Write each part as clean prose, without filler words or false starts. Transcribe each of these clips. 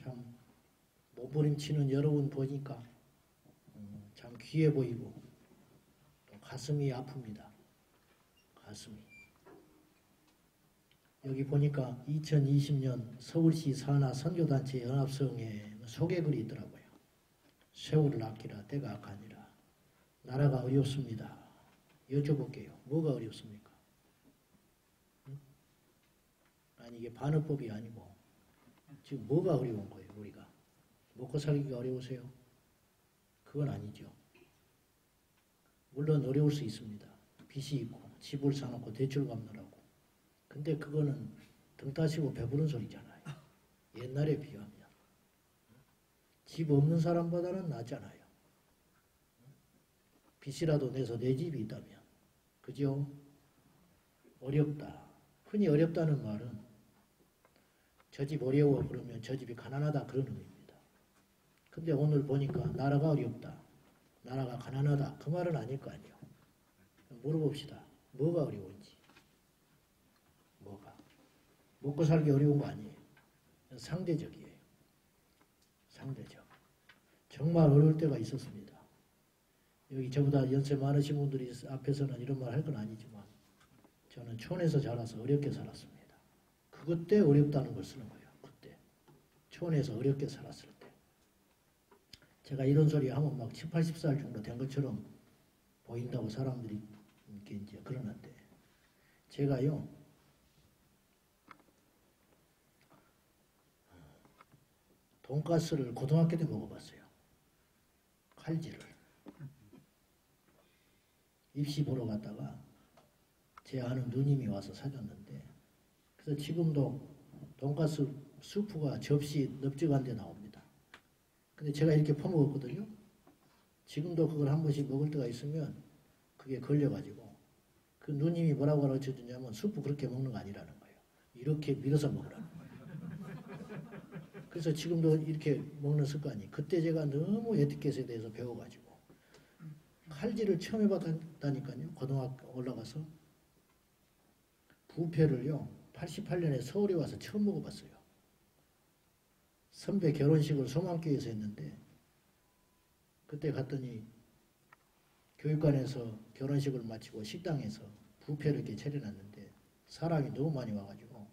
참 몸부림치는 여러분 보니까 참 귀해 보이고 또 가슴이 아픕니다. 가슴이. 여기 보니까 2020년 서울시 산하 선교단체 연합성에 소개글이 있더라고요. 세월을 아끼라 때가 악하니라. 나라가 어렵습니다. 여쭤볼게요. 뭐가 어렵습니까? 응? 아니 이게 반어법이 아니고 지금 뭐가 어려운 거예요? 우리가 먹고 살기가 어려우세요? 그건 아니죠. 물론 어려울 수 있습니다. 빚이 있고 집을 사놓고 대출 갚느라고. 근데 그거는 등 따시고 배부른 소리잖아요. 옛날에 비하면. 집 없는 사람보다는 낫잖아요. 빚이라도 내서 내 집이 있다면. 그죠? 어렵다. 흔히 어렵다는 말은 저 집 어려워 그러면 저 집이 가난하다 그런 의미입니다. 근데 오늘 보니까 나라가 어렵다. 나라가 가난하다. 그 말은 아닐 거 아니에요. 물어봅시다. 뭐가 어려운지. 뭐가? 먹고 살기 어려운 거 아니에요. 상대적이에요. 상대적. 정말 어려울 때가 있었습니다. 여기 저보다 연세 많으신 분들이 앞에서는 이런 말 할 건 아니지만 저는 촌에서 자라서 어렵게 살았습니다. 그것 때 어렵다는 걸 쓰는 거예요. 그때. 촌에서 어렵게 살았을 때. 제가 이런 소리 하면 막 70, 80살 정도 된 것처럼 보인다고 사람들이 이제 그러는데 제가요 돈가스를 고등학교 때 먹어봤어요. 칼질을. 입시 보러 갔다가 제 아는 누님이 와서 사줬는데 그래서 지금도 돈가스 수프가 접시 넓적한 데 나옵니다. 근데 제가 이렇게 퍼먹었거든요. 지금도 그걸 한 번씩 먹을 때가 있으면 그게 걸려가지고 그 누님이 뭐라고 가르쳐주냐면 수프 그렇게 먹는 거 아니라는 거예요. 이렇게 밀어서 먹으라는 거예요. 그래서 지금도 이렇게 먹는 습관이 그때 제가 너무 에티켓에 대해서 배워가지고 칼질을 처음 해봤다니까요. 고등학교 올라가서 부페를요 88년에 서울에 와서 처음 먹어봤어요. 선배 결혼식을 소망교회에서 했는데 그때 갔더니 교육관에서 결혼식을 마치고 식당에서 부페를 이렇게 차려놨는데 사람이 너무 많이 와가지고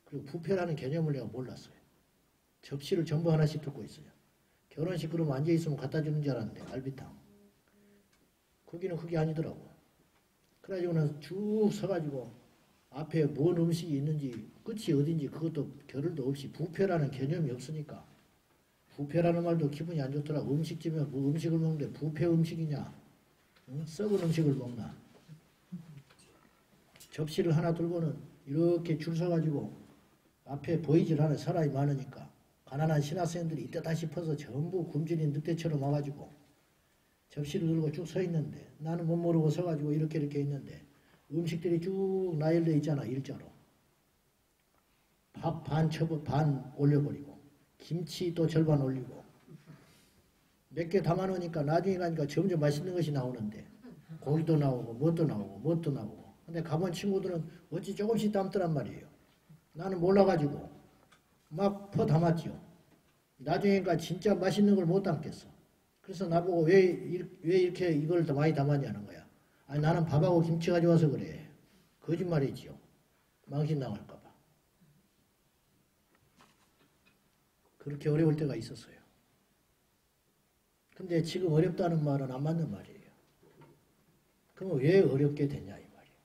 그리고 부페라는 개념을 내가 몰랐어요. 접시를 전부 하나씩 듣고 있어요. 결혼식 그러면 앉아있으면 갖다 주는 줄 알았는데 갈비탕. 거기는 그게 아니더라고. 그래가지고는 쭉 서가지고 앞에 뭔 음식이 있는지 끝이 어딘지 그것도 겨를도 없이 부페라는 개념이 없으니까 부페라는 말도 기분이 안 좋더라고. 음식집에 뭐 음식을 먹는데 부페 음식이냐? 응? 썩은 음식을 먹나? 접시를 하나 들고는 이렇게 줄 서가지고 앞에 보이질 않아. 사람이 많으니까 가난한 신학생들이 이때다 싶어서 전부 굶주린 늑대처럼 와가지고 접시를 들고 쭉 서 있는데 나는 못 모르고 서가지고 이렇게 있는데 음식들이 쭉 나열되어 있잖아. 일자로. 밥 반 올려버리고 김치 또 절반 올리고 몇 개 담아놓으니까 나중에 가니까 점점 맛있는 것이 나오는데 고기도 나오고 뭣도 나오고 근데 가본 친구들은 어찌 조금씩 담더란 말이에요. 나는 몰라가지고 막 퍼 담았지요. 나중에가 진짜 맛있는 걸 못 담겠어. 그래서 나보고 왜 이렇게 이걸 더 많이 담았냐는 거야. 아니 나는 밥하고 김치 가져와서 그래. 거짓말이지요. 망신 나갈까 봐. 그렇게 어려울 때가 있었어요. 근데 지금 어렵다는 말은 안 맞는 말이에요. 그럼 왜 어렵게 됐냐 이 말이에요.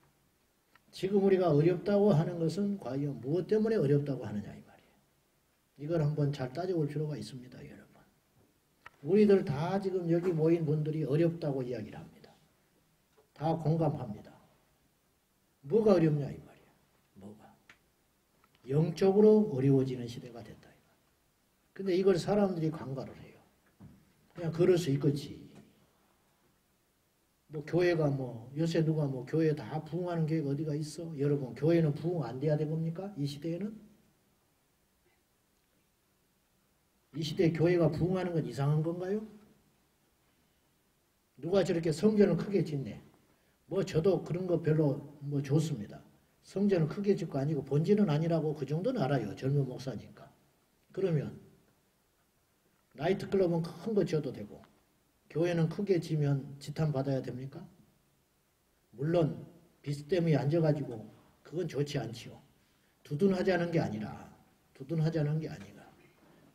지금 우리가 어렵다고 하는 것은 과연 무엇 때문에 어렵다고 하느냐 이 말이에요. 이걸 한번 잘 따져볼 필요가 있습니다. 여러분. 우리들 다 지금 여기 모인 분들이 어렵다고 이야기를 합니다. 다 공감합니다. 뭐가 어렵냐 이 말이에요. 뭐가. 영적으로 어려워지는 시대가 됐다. 근데 이걸 사람들이 간과를 해요. 그냥 그럴 수 있겠지. 뭐 교회가 요새 누가 교회 다 부흥하는 교회가 어디가 있어? 여러분 교회는 부흥 안 돼야 됩니까? 이 시대에는? 이 시대에 교회가 부흥하는 건 이상한 건가요? 누가 저렇게 성전을 크게 짓네. 저도 그런 거 별로 좋습니다. 성전을 크게 짓고 아니고 본질은 아니라고 그 정도는 알아요. 젊은 목사니까. 그러면 나이트클럽은 큰 거 지어도 되고 교회는 크게 지면 지탄 받아야 됩니까? 물론 비스듬히 앉아가지고 그건 좋지 않지요. 두둔하자는 게 아니라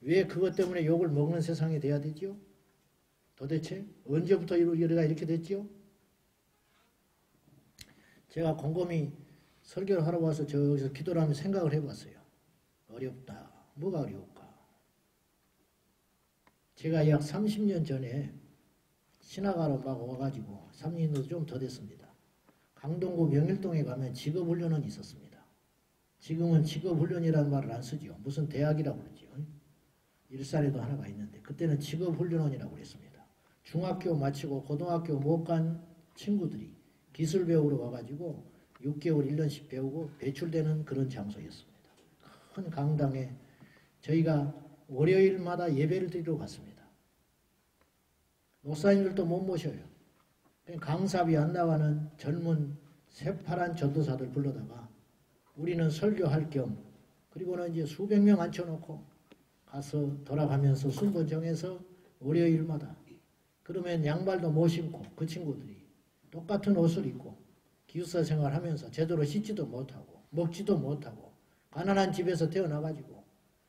왜 그것 때문에 욕을 먹는 세상이 돼야 되지요? 도대체 언제부터 우리가 이렇게 됐지요? 제가 곰곰이 설교를 하러 와서 저기서 기도를 하면서 생각을 해봤어요. 어렵다. 뭐가 어려울까? 제가 약 30년 전에 신학하러 막 와가지고 3년도 좀 더 됐습니다. 강동구 명일동에 가면 직업훈련원이 있었습니다. 지금은 직업훈련이라는 말을 안 쓰지요. 무슨 대학이라고 그러지요. 일산에도 하나가 있는데 그때는 직업훈련원이라고 그랬습니다. 중학교 마치고 고등학교 못 간 친구들이 기술 배우러 와가지고 6개월 1년씩 배우고 배출되는 그런 장소였습니다. 큰 강당에 저희가 월요일마다 예배를 드리러 갔습니다. 목사님들도 못 모셔요. 강사비 안 나가는 젊은 새파란 전도사들 불러다가 우리는 설교할 겸 그리고는 이제 수백 명 앉혀놓고 가서 돌아가면서 순번 정해서 월요일마다 그러면 양말도 못 신고 그 친구들이 똑같은 옷을 입고 기숙사 생활하면서 제대로 씻지도 못하고 먹지도 못하고 가난한 집에서 태어나가지고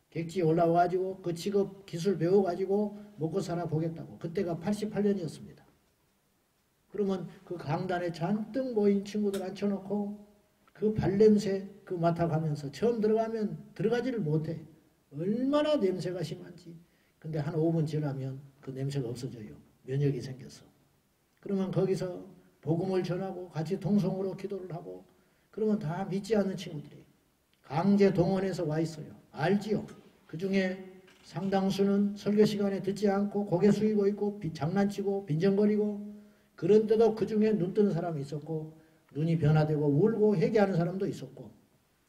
객지에 올라와가지고 그 직업 기술 배워가지고 먹고 살아 보겠다고. 그때가 88년이었습니다. 그러면 그 강단에 잔뜩 모인 친구들 앉혀놓고 그 발냄새 그 맡아가면서 처음 들어가면 들어가지를 못해. 얼마나 냄새가 심한지. 근데 한 5분 지나면 그 냄새가 없어져요. 면역이 생겨서. 그러면 거기서 복음을 전하고 같이 동성으로 기도를 하고 그러면 다 믿지 않는 친구들이 강제 동원해서 와 있어요. 알지요? 그 중에 상당수는 설교 시간에 듣지 않고 고개 숙이고 있고 장난치고 빈정거리고 그런데도 그 중에 눈 뜨는 사람이 있었고 눈이 변화되고 울고 회개하는 사람도 있었고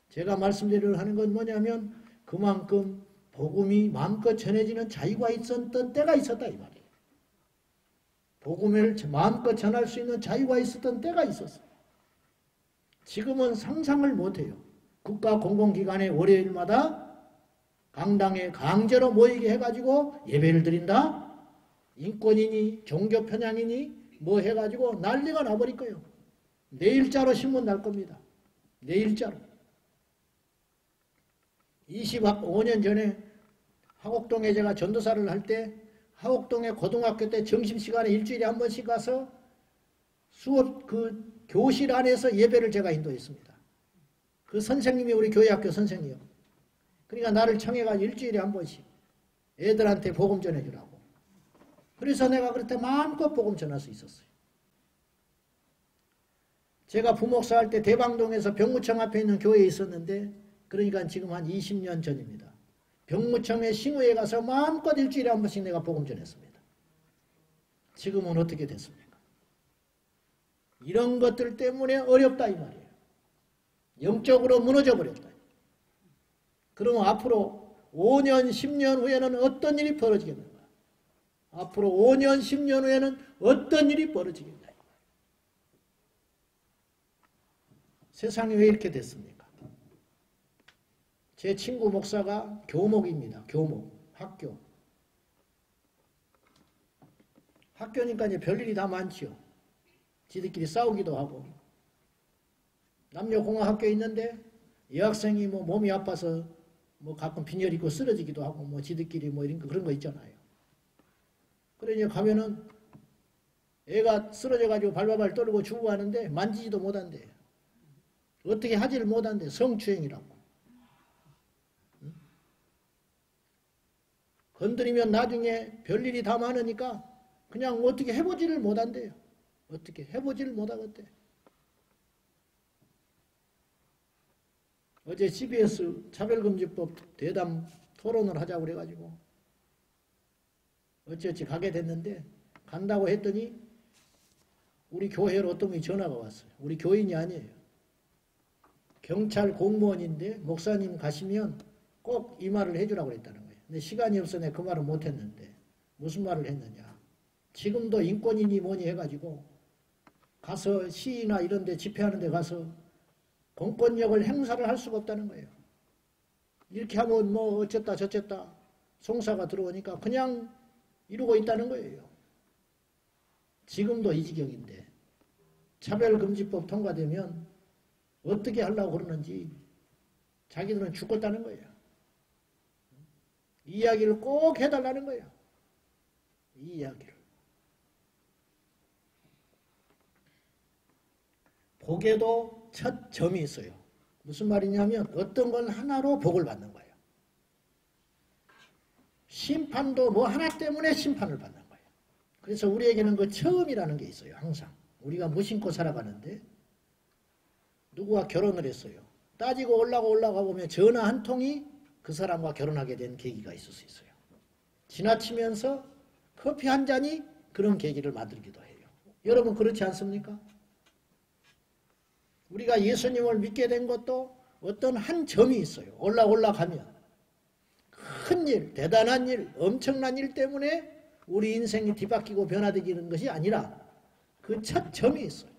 제가 말씀드리려 하는 건 뭐냐면 그만큼 복음이 마음껏 전해지는 자유가 있었던 때가 있었다 이 말이에요. 복음을 마음껏 전할 수 있는 자유가 있었던 때가 있었어요. 지금은 상상을 못해요. 국가 공공기관의 월요일마다 강당에 강제로 모이게 해가지고 예배를 드린다? 인권이니 종교 편향이니 뭐 해가지고 난리가 나버릴 거예요. 내일자로 신문 날 겁니다. 내일자로. 25년 전에 하곡동에 제가 전도사를 할 때 하곡동에 고등학교 때 점심시간에 일주일에 한 번씩 가서 수업 그 교실 안에서 예배를 제가 인도했습니다. 그 선생님이 우리 교회학교 선생이요. 그러니까 나를 청해가지고 일주일에 한 번씩 애들한테 복음 전해주라고. 그래서 내가 그때 마음껏 복음 전할 수 있었어요. 제가 부목사 할 때 대방동에서 병무청 앞에 있는 교회에 있었는데 그러니까 지금 한 20년 전입니다. 병무청의 싱후에 가서 마음껏 일주일에 한 번씩 내가 복음 전했습니다. 지금은 어떻게 됐습니까? 이런 것들 때문에 어렵다 이 말이에요. 영적으로 무너져 버렸다. 그러면 앞으로 5년, 10년 후에는 어떤 일이 벌어지겠는가? 앞으로 5년, 10년 후에는 어떤 일이 벌어지겠나? 세상이 왜 이렇게 됐습니까? 제 친구 목사가 교목입니다. 교목, 학교. 학교니까 이제 별일이 다 많지요. 지들끼리 싸우기도 하고. 남녀공학 학교에 있는데 여학생이 뭐 몸이 아파서 뭐 가끔 빈혈 있고 쓰러지기도 하고 뭐 지들끼리 뭐 이런 거 그런 거 있잖아요. 그러니 가면은 애가 쓰러져가지고 발발발 떨고 죽고 하는데 만지지도 못한대. 어떻게 하지를 못한대. 성추행이라고. 응? 건드리면 나중에 별일이 다 많으니까 그냥 어떻게 해보지를 못한대요. 어떻게 해보지를 못하겠대. 어제 CBS 차별금지법 대담 토론을 하자고 그래가지고 어찌어찌 가게 됐는데 간다고 했더니 우리 교회로 어떤 분이 전화가 왔어요. 우리 교인이 아니에요. 경찰 공무원인데 목사님 가시면 꼭 이 말을 해주라고 그랬다는 거예요. 근데 시간이 없어 내가 그 말을 못했는데 무슨 말을 했느냐. 지금도 인권이니 뭐니 해가지고 가서 시위나 이런 데 집회하는 데 가서 공권력을 행사를 할 수가 없다는 거예요. 이렇게 하면 뭐 어쨌다 저쨌다 송사가 들어오니까 그냥 이루고 있다는 거예요. 지금도 이 지경인데 차별금지법 통과되면 어떻게 하려고 그러는지 자기들은 죽겠다는 거예요. 이 이야기를 꼭 해달라는 거예요. 이 이야기를. 복에도 첫 점이 있어요. 무슨 말이냐면 어떤 건 하나로 복을 받는 거예요. 심판도 뭐 하나 때문에 심판을 받는 거예요. 그래서 우리에게는 그 처음이라는 게 있어요. 항상. 우리가 무심코 살아가는데 누구와 결혼을 했어요. 따지고 올라가 보면 전화 한 통이 그 사람과 결혼하게 된 계기가 있을 수 있어요. 지나치면서 커피 한 잔이 그런 계기를 만들기도 해요. 여러분 그렇지 않습니까? 우리가 예수님을 믿게 된 것도 어떤 한 점이 있어요. 올라가면 큰 일, 대단한 일, 엄청난 일 때문에 우리 인생이 뒤바뀌고 변화되기는 것이 아니라 그 첫 점이 있어요.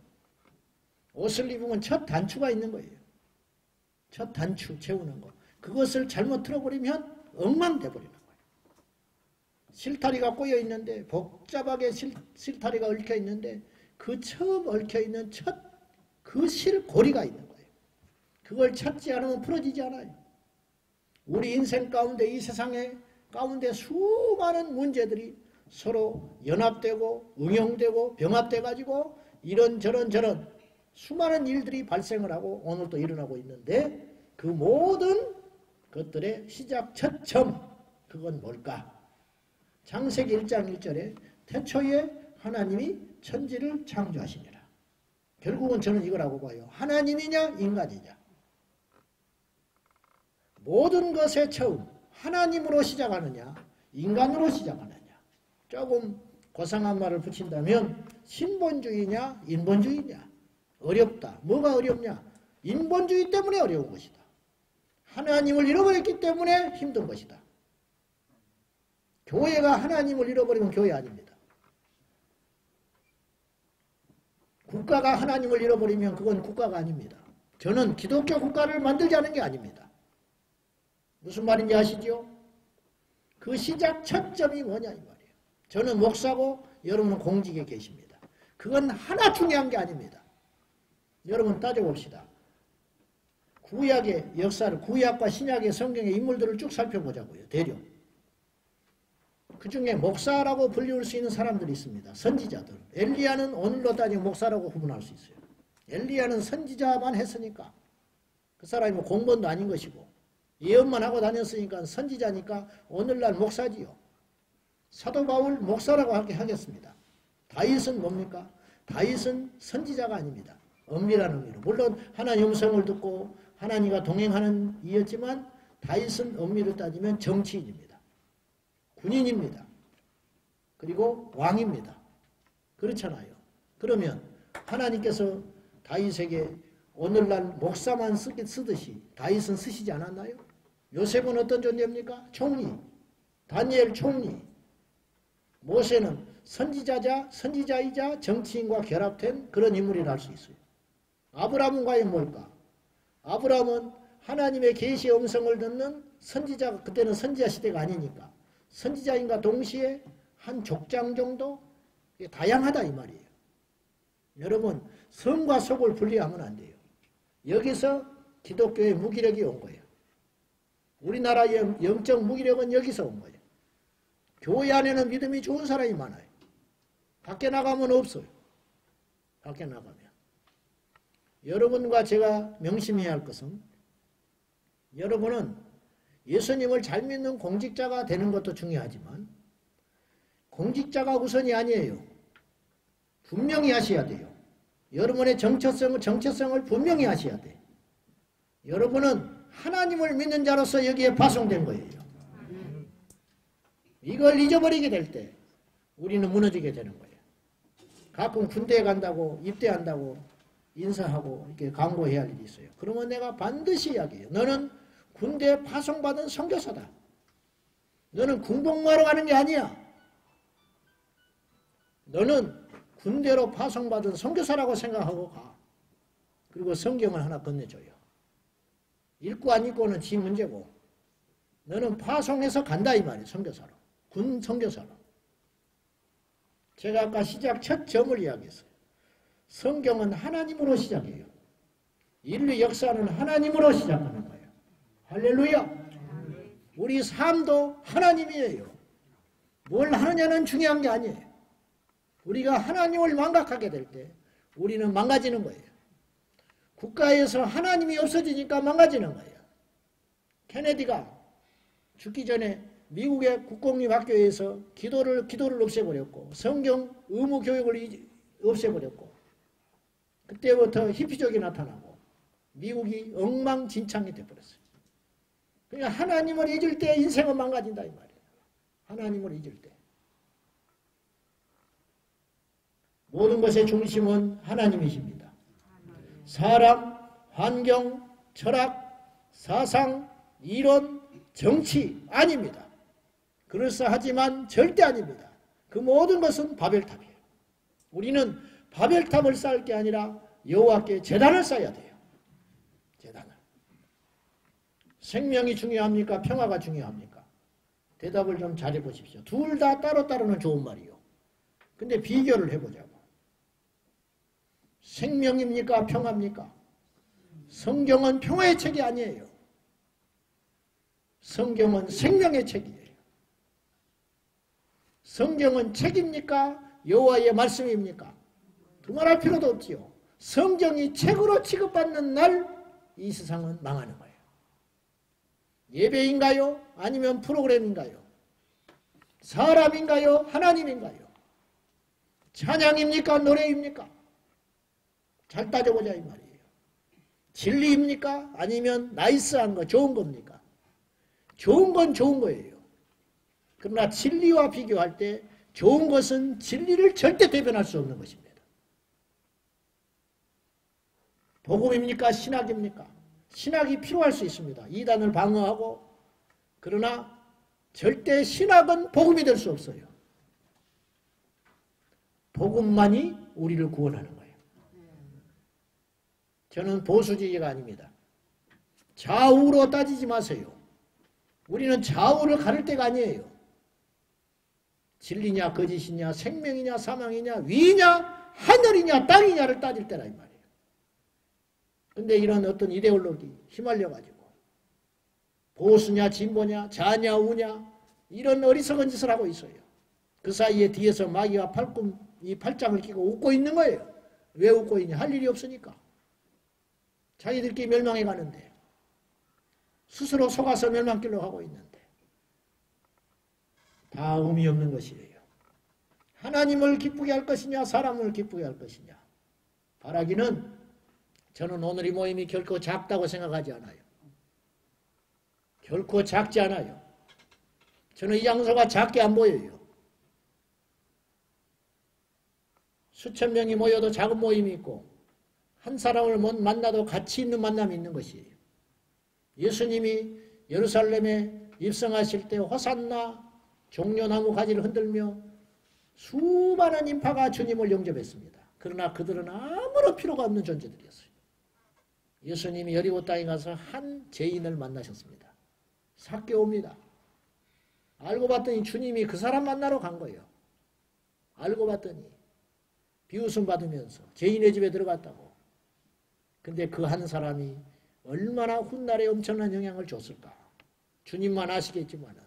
옷을 입으면 첫 단추가 있는 거예요. 첫 단추 채우는 거. 그것을 잘못 틀어버리면 엉망돼 버리는 거예요. 실타리가 꼬여 있는데 복잡하게 실타리가 얽혀 있는데 그 처음 얽혀 있는 첫 그 실고리가 있는 거예요. 그걸 찾지 않으면 풀어지지 않아요. 우리 인생 가운데 이 세상에 가운데 수많은 문제들이 서로 연합되고 응용되고 병합돼 가지고 이런저런 수많은 일들이 발생을 하고 오늘도 일어나고 있는데 그 모든 것들의 시작 첫 점 그건 뭘까? 창세기 1장 1절에 태초에 하나님이 천지를 창조하시니라. 결국은 저는 이거라고 봐요. 하나님이냐 인간이냐. 모든 것의 처음 하나님으로 시작하느냐 인간으로 시작하느냐. 조금 고상한 말을 붙인다면 신본주의냐 인본주의냐. 어렵다. 뭐가 어렵냐. 인본주의 때문에 어려운 것이다. 하나님을 잃어버렸기 때문에 힘든 것이다. 교회가 하나님을 잃어버리면 교회 아닙니다. 국가가 하나님을 잃어버리면 그건 국가가 아닙니다. 저는 기독교 국가를 만들자는 게 아닙니다. 무슨 말인지 아시죠? 그 시작 첫 점이 뭐냐 이 말이에요. 저는 목사고 여러분은 공직에 계십니다. 그건 하나 중요한 게 아닙니다. 여러분 따져봅시다. 구약의 역사를 구약과 신약의 성경의 인물들을 쭉 살펴보자고요. 대략. 그 중에 목사라고 불리울 수 있는 사람들이 있습니다. 선지자들. 엘리야는 오늘로 따지면 목사라고 구분할 수 있어요. 엘리야는 선지자만 했으니까 그 사람이 뭐 공무원도 아닌 것이고 예언만 하고 다녔으니까 선지자니까 오늘날 목사지요. 사도 바울 목사라고 하겠습니다. 다윗은 뭡니까? 다윗은 선지자가 아닙니다. 엄밀한 의미로. 물론 하나님 음성을 듣고 하나님과 동행하는 이였지만 다윗은 엄밀히 따지면 정치인입니다. 군인입니다. 그리고 왕입니다. 그렇잖아요. 그러면 하나님께서 다윗에게 오늘날 목사만 쓰듯이 다윗은 쓰시지 않았나요? 요셉은 어떤 존재입니까? 총리. 다니엘 총리. 모세는 선지자이자 정치인과 결합된 그런 인물이라 할 수 있어요. 아브라함은 과연 뭘까? 아브라함은 하나님의 계시의 음성을 듣는 선지자, 그때는 선지자 시대가 아니니까 선지자인과 동시에 한 족장 정도 다양하다 이 말이에요. 여러분 성과 속을 분리하면 안 돼요. 여기서 기독교의 무기력이 온 거예요. 우리나라의 영적 무기력은 여기서 온 거예요. 교회 안에는 믿음이 좋은 사람이 많아요. 밖에 나가면 없어요. 밖에 나가면. 여러분과 제가 명심해야 할 것은 여러분은 예수님을 잘 믿는 공직자가 되는 것도 중요하지만 공직자가 우선이 아니에요. 분명히 하셔야 돼요. 여러분의 정체성을 분명히 하셔야 돼요. 여러분은 하나님을 믿는 자로서 여기에 파송된 거예요. 이걸 잊어버리게 될 때 우리는 무너지게 되는 거예요. 가끔 군대에 간다고 입대한다고 인사하고 이렇게 강구해야 할 일이 있어요. 그러면 내가 반드시 이야기해요. 너는 군대에 파송받은 선교사다. 너는 군복무하러 가는 게 아니야. 너는 군대로 파송받은 선교사라고 생각하고 가. 그리고 성경을 하나 건네줘요. 읽고 안 읽고는 지 문제고 너는 파송해서 간다 이 말이에요. 선교사로. 군 선교사로. 제가 아까 시작 첫 점을 이야기했어요. 성경은 하나님으로 시작해요. 인류 역사는 하나님으로 시작하는 거예요. 할렐루야. 우리 삶도 하나님이에요. 뭘 하느냐는 중요한 게 아니에요. 우리가 하나님을 망각하게 될 때 우리는 망가지는 거예요. 국가에서 하나님이 없어지니까 망가지는 거예요. 케네디가 죽기 전에 미국의 국공립학교에서 기도를 없애버렸고 성경 의무 교육을 없애버렸고 그때부터 히피족이 나타나고 미국이 엉망진창이 돼버렸어요. 그러니까 하나님을 잊을 때 인생은 망가진다 이 말이에요. 하나님을 잊을 때. 모든 것의 중심은 하나님이십니다. 사람, 환경, 철학, 사상, 이론, 정치 아닙니다. 그럴싸하지만 절대 아닙니다. 그 모든 것은 바벨탑이에요. 우리는 바벨탑을 쌓을 게 아니라 여호와께 제단을 쌓아야 돼요. 제단을. 생명이 중요합니까? 평화가 중요합니까? 대답을 좀 잘해 보십시오. 둘 다 따로따로는 좋은 말이요. 근데 비교를 해보자고. 생명입니까? 평화입니까? 성경은 평화의 책이 아니에요. 성경은 생명의 책이에요. 성경은 책입니까? 여호와의 말씀입니까? 두말할 필요도 없지요. 성경이 책으로 취급받는 날 이 세상은 망하는 거예요. 예배인가요? 아니면 프로그램인가요? 사람인가요? 하나님인가요? 찬양입니까? 노래입니까? 잘 따져보자 이 말이에요. 진리입니까? 아니면 나이스한 거, 좋은 겁니까? 좋은 건 좋은 거예요. 그러나 진리와 비교할 때 좋은 것은 진리를 절대 대변할 수 없는 것입니다. 복음입니까? 신학입니까? 신학이 필요할 수 있습니다. 이단을 방어하고. 그러나 절대 신학은 복음이 될 수 없어요. 복음만이 우리를 구원하는 거예요. 저는 보수주의가 아닙니다. 좌우로 따지지 마세요. 우리는 좌우를 가릴 때가 아니에요. 진리냐 거짓이냐 생명이냐 사망이냐 위냐 하늘이냐 땅이냐를 따질 때라 이 말이에요. 근데 이런 어떤 이데올로기 휘말려가지고 보수냐 진보냐 좌냐 우냐 이런 어리석은 짓을 하고 있어요. 그 사이에 뒤에서 마귀와 팔꿈 이 팔짱을 끼고 웃고 있는 거예요. 왜 웃고 있냐? 할 일이 없으니까. 자기들끼리 멸망해 가는데 스스로 속아서 멸망길로 가고 있는데 다 의미 없는 것이에요. 하나님을 기쁘게 할 것이냐 사람을 기쁘게 할 것이냐. 바라기는 저는 오늘 이 모임이 결코 작다고 생각하지 않아요. 결코 작지 않아요. 저는 이 장소가 작게 안 보여요. 수천 명이 모여도 작은 모임이 있고 한 사람을 못 만나도 가치 있는 만남이 있는 것이에요. 예수님이 예루살렘에 입성하실 때 호산나 종려나무 가지를 흔들며 수많은 인파가 주님을 영접했습니다. 그러나 그들은 아무런 필요가 없는 존재들이었어요. 예수님이 여리고 땅에 가서 한 죄인을 만나셨습니다. 삭개오입니다. 알고 봤더니 주님이 그 사람 만나러 간 거예요. 알고 봤더니 비웃음 받으면서 죄인의 집에 들어갔다고. 근데 그 한 사람이 얼마나 훗날에 엄청난 영향을 줬을까. 주님만 아시겠지만은.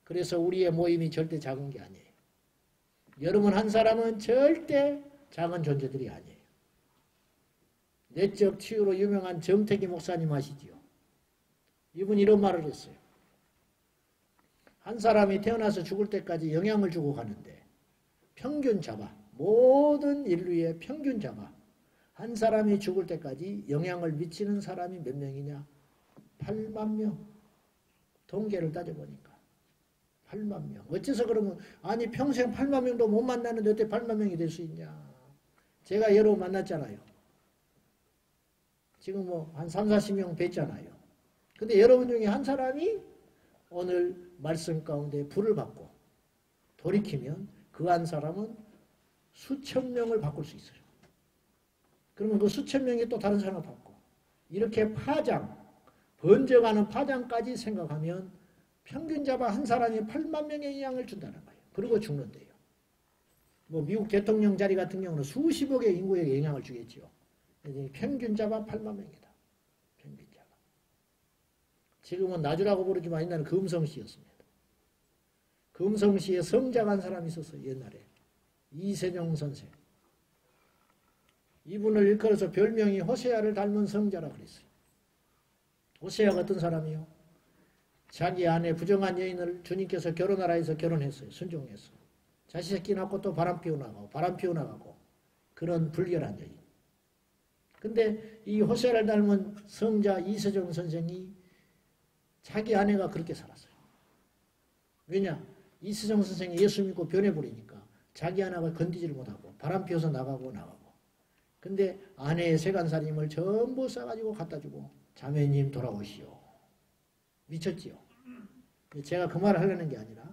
그래서 우리의 모임이 절대 작은 게 아니에요. 여러분 한 사람은 절대 작은 존재들이 아니에요. 내적 치유로 유명한 정택기 목사님 아시지요? 이분이 이런 말을 했어요. 한 사람이 태어나서 죽을 때까지 영향을 주고 가는데 평균자가 모든 인류의 평균자가 한 사람이 죽을 때까지 영향을 미치는 사람이 몇 명이냐? 8만 명. 통계를 따져보니까 8만 명. 어째서 그러면 아니 평생 8만 명도 못 만나는데 어떻게 8만 명이 될 수 있냐? 제가 여러 번 만났잖아요. 지금 뭐 한 3, 40명 뵀잖아요. 근데 여러분 중에 한 사람이 오늘 말씀 가운데 불을 받고 돌이키면 그 한 사람은 수천 명을 바꿀 수 있어요. 그러면 그 수천 명이 또 다른 사람을 바꾸고 이렇게 파장, 번져가는 파장까지 생각하면 평균 잡아 한 사람이 8만 명의 영향을 준다는 거예요. 그리고 죽는데요. 뭐 미국 대통령 자리 같은 경우는 수십억의 인구에게 영향을 주겠죠. 평균 잡아 8만 명이다. 평균 잡아. 지금은 나주라고 부르지만 옛날에 금성시였습니다. 금성시에 성자가 한 사람이 있었어요. 옛날에. 이세종 선생. 이분을 일컬어서 별명이 호세아를 닮은 성자라고 그랬어요. 호세아가 어떤 사람이요? 자기 아내 부정한 여인을 주님께서 결혼하라 해서 결혼했어요. 순종해서. 자식 새끼 낳고 또 바람 피워나가고 바람 피워나가고 그런 불결한 여인. 근데 이 호세아를 닮은 성자 이세종 선생이 자기 아내가 그렇게 살았어요. 왜냐? 이세종 선생이 예수 믿고 변해버리니까 자기 아내가 건디지를 못하고 바람 피워서 나가고. 근데 아내의 세간살림을 전부 싸가지고 갖다주고 자매님 돌아오시오. 미쳤지요. 제가 그 말을 하려는 게 아니라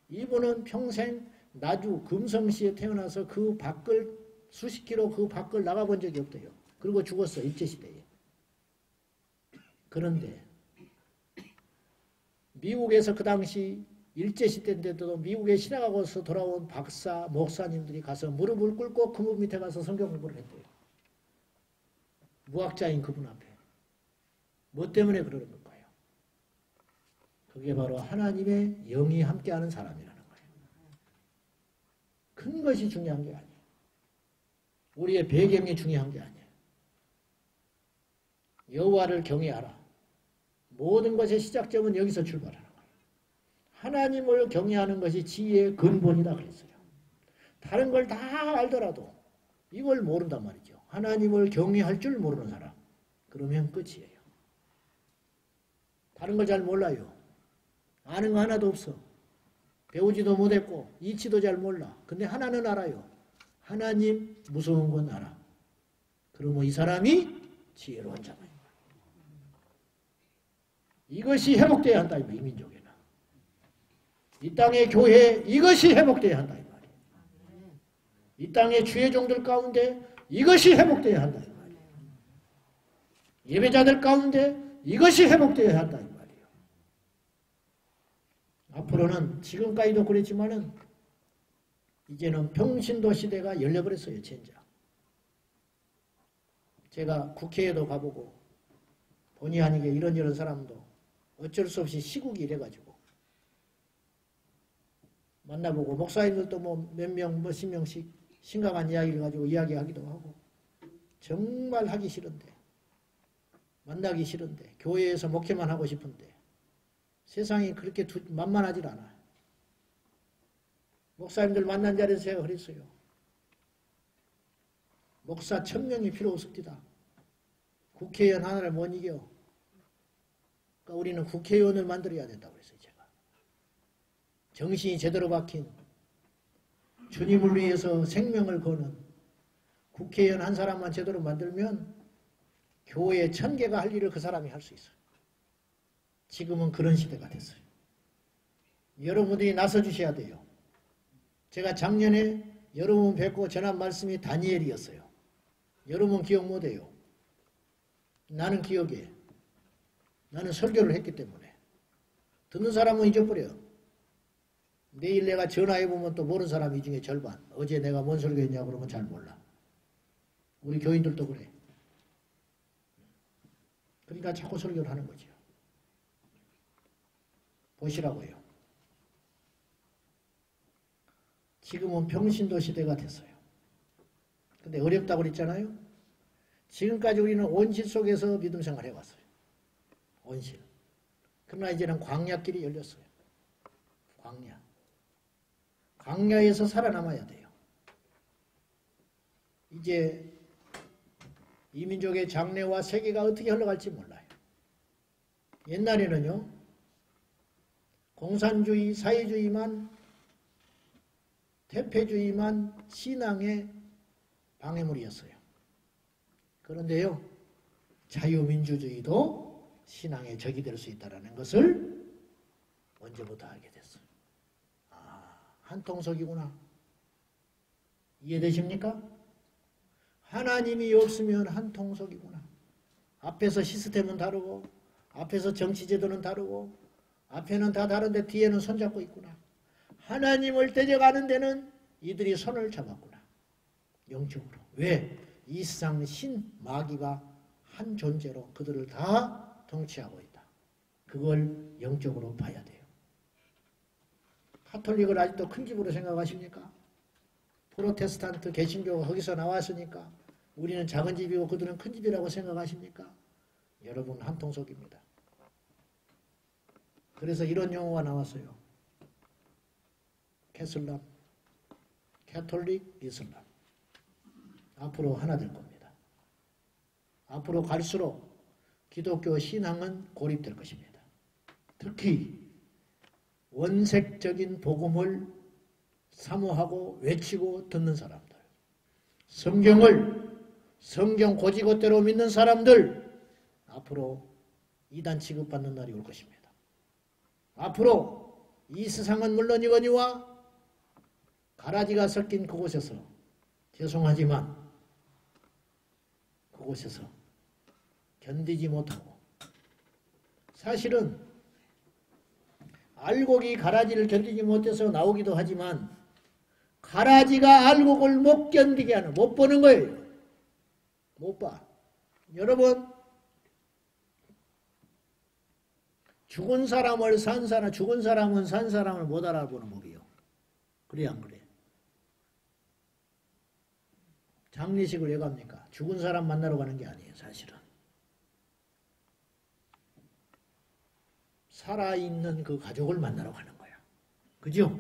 이분은 평생 나주 금성시에 태어나서 그 밖을 수십 킬로 그 밖을 나가본 적이 없대요. 그리고 죽었어. 일제시대에. 그런데 미국에서 그 당시 일제시대인데도 미국에 신학하고서 돌아온 박사, 목사님들이 가서 무릎을 꿇고 그분 밑에 가서 성경 공부를 했대요. 무학자인 그분 앞에. 뭐 때문에 그러는 걸까요? 그게 바로 하나님의 영이 함께하는 사람이라는 거예요. 큰 것이 중요한 게 아니에요. 우리의 배경이 중요한 게 아니에요. 여호와를 경외하라. 모든 것의 시작점은 여기서 출발하는 거예요. 하나님을 경외하는 것이 지혜의 근본이다 그랬어요. 다른 걸 다 알더라도 이걸 모른단 말이죠. 하나님을 경외할 줄 모르는 사람. 그러면 끝이에요. 다른 걸 잘 몰라요. 아는 거 하나도 없어. 배우지도 못했고 이치도 잘 몰라. 근데 하나는 알아요. 하나님 무서운 건 알아. 그러면 이 사람이 지혜로운 자다. 이것이 회복돼야 한다. 이 민족에는. 이 땅의 교회 이것이 회복돼야 한다. 이 말이에요. 이 땅의 주의 종들 가운데 이것이 회복돼야 한다. 이 말이에요. 예배자들 가운데 이것이 회복돼야 한다. 이 말이에요. 앞으로는 지금까지도 그랬지만은 이제는 평신도 시대가 열려버렸어요. 진짜. 제가 국회에도 가보고 본의 아니게 이런저런 사람도 어쩔 수 없이 시국이 이래가지고 만나보고 목사님들도 뭐 몇 명, 몇십 명씩 심각한 이야기를 가지고 이야기하기도 하고 정말 하기 싫은데 만나기 싫은데 교회에서 목회만 하고 싶은데 세상이 그렇게 만만하질 않아요. 목사님들 만난 자리에서 제가 그랬어요. 목사 1000명이 필요 없습니다. 국회의원 하나를 못 이겨. 그러니까 우리는 국회의원을 만들어야 된다고 그랬어요. 제가. 정신이 제대로 박힌 주님을 위해서 생명을 거는 국회의원 한 사람만 제대로 만들면 교회 1000개가 할 일을 그 사람이 할 수 있어요. 지금은 그런 시대가 됐어요. 여러분들이 나서주셔야 돼요. 제가 작년에 여러분 뵙고 전한 말씀이 다니엘이었어요. 여러분 기억 못해요. 나는 기억해. 나는 설교를 했기 때문에. 듣는 사람은 잊어버려. 내일 내가 전화해보면 또 모르는 사람이 이 중에 절반. 어제 내가 뭔 설교했냐고 그러면 잘 몰라. 우리 교인들도 그래. 그러니까 자꾸 설교를 하는 거죠. 보시라고요. 지금은 평신도 시대가 됐어요. 근데 어렵다고 그랬잖아요. 지금까지 우리는 온실 속에서 믿음 생활을 해왔어요. 온실. 그러나 이제는 광야길이 열렸어요. 광야. 광야에서 살아남아야 돼요. 이제 이 민족의 장래와 세계가 어떻게 흘러갈지 몰라요. 옛날에는요. 공산주의, 사회주의만, 대패주의만 신앙의 방해물이었어요. 그런데요. 자유민주주의도 신앙의 적이 될 수 있다는 것을 언제부터 알게 됐어요. 아, 한통속이구나. 이해되십니까? 하나님이 없으면 한통속이구나. 앞에서 시스템은 다르고 앞에서 정치제도는 다르고 앞에는 다 다른데 뒤에는 손잡고 있구나. 하나님을 대적하는 데는 이들이 손을 잡았구나. 영적으로. 왜? 이 세상 신 마귀가 한 존재로 그들을 다 통치하고 있다. 그걸 영적으로 봐야 돼요. 카톨릭을 아직도 큰 집으로 생각하십니까? 프로테스탄트 개신교가 거기서 나왔으니까 우리는 작은 집이고 그들은 큰 집이라고 생각하십니까? 여러분 한통속입니다. 그래서 이런 용어가 나왔어요. 캐슬람, 캐톨릭, 이슬람. 앞으로 하나 될 겁니다. 앞으로 갈수록 기독교 신앙은 고립될 것입니다. 특히 원색적인 복음을 사모하고 외치고 듣는 사람들, 성경 고지고대로 믿는 사람들, 앞으로 이단 취급받는 날이 올 것입니다. 앞으로 이 세상은 물론이거니와 가라지가 섞인 그곳에서, 죄송하지만 그곳에서 견디지 못하고, 사실은 알곡이 가라지를 견디지 못해서 나오기도 하지만 가라지가 알곡을 못 견디게 하는, 못 보는 거예요. 못 봐. 여러분, 죽은 사람은 산 사람을 못 알아보는 법이요. 그래 안 그래? 장례식을 왜 갑니까? 죽은 사람 만나러 가는 게 아니에요, 사실은. 살아있는 그 가족을 만나러 가는 거야. 그죠?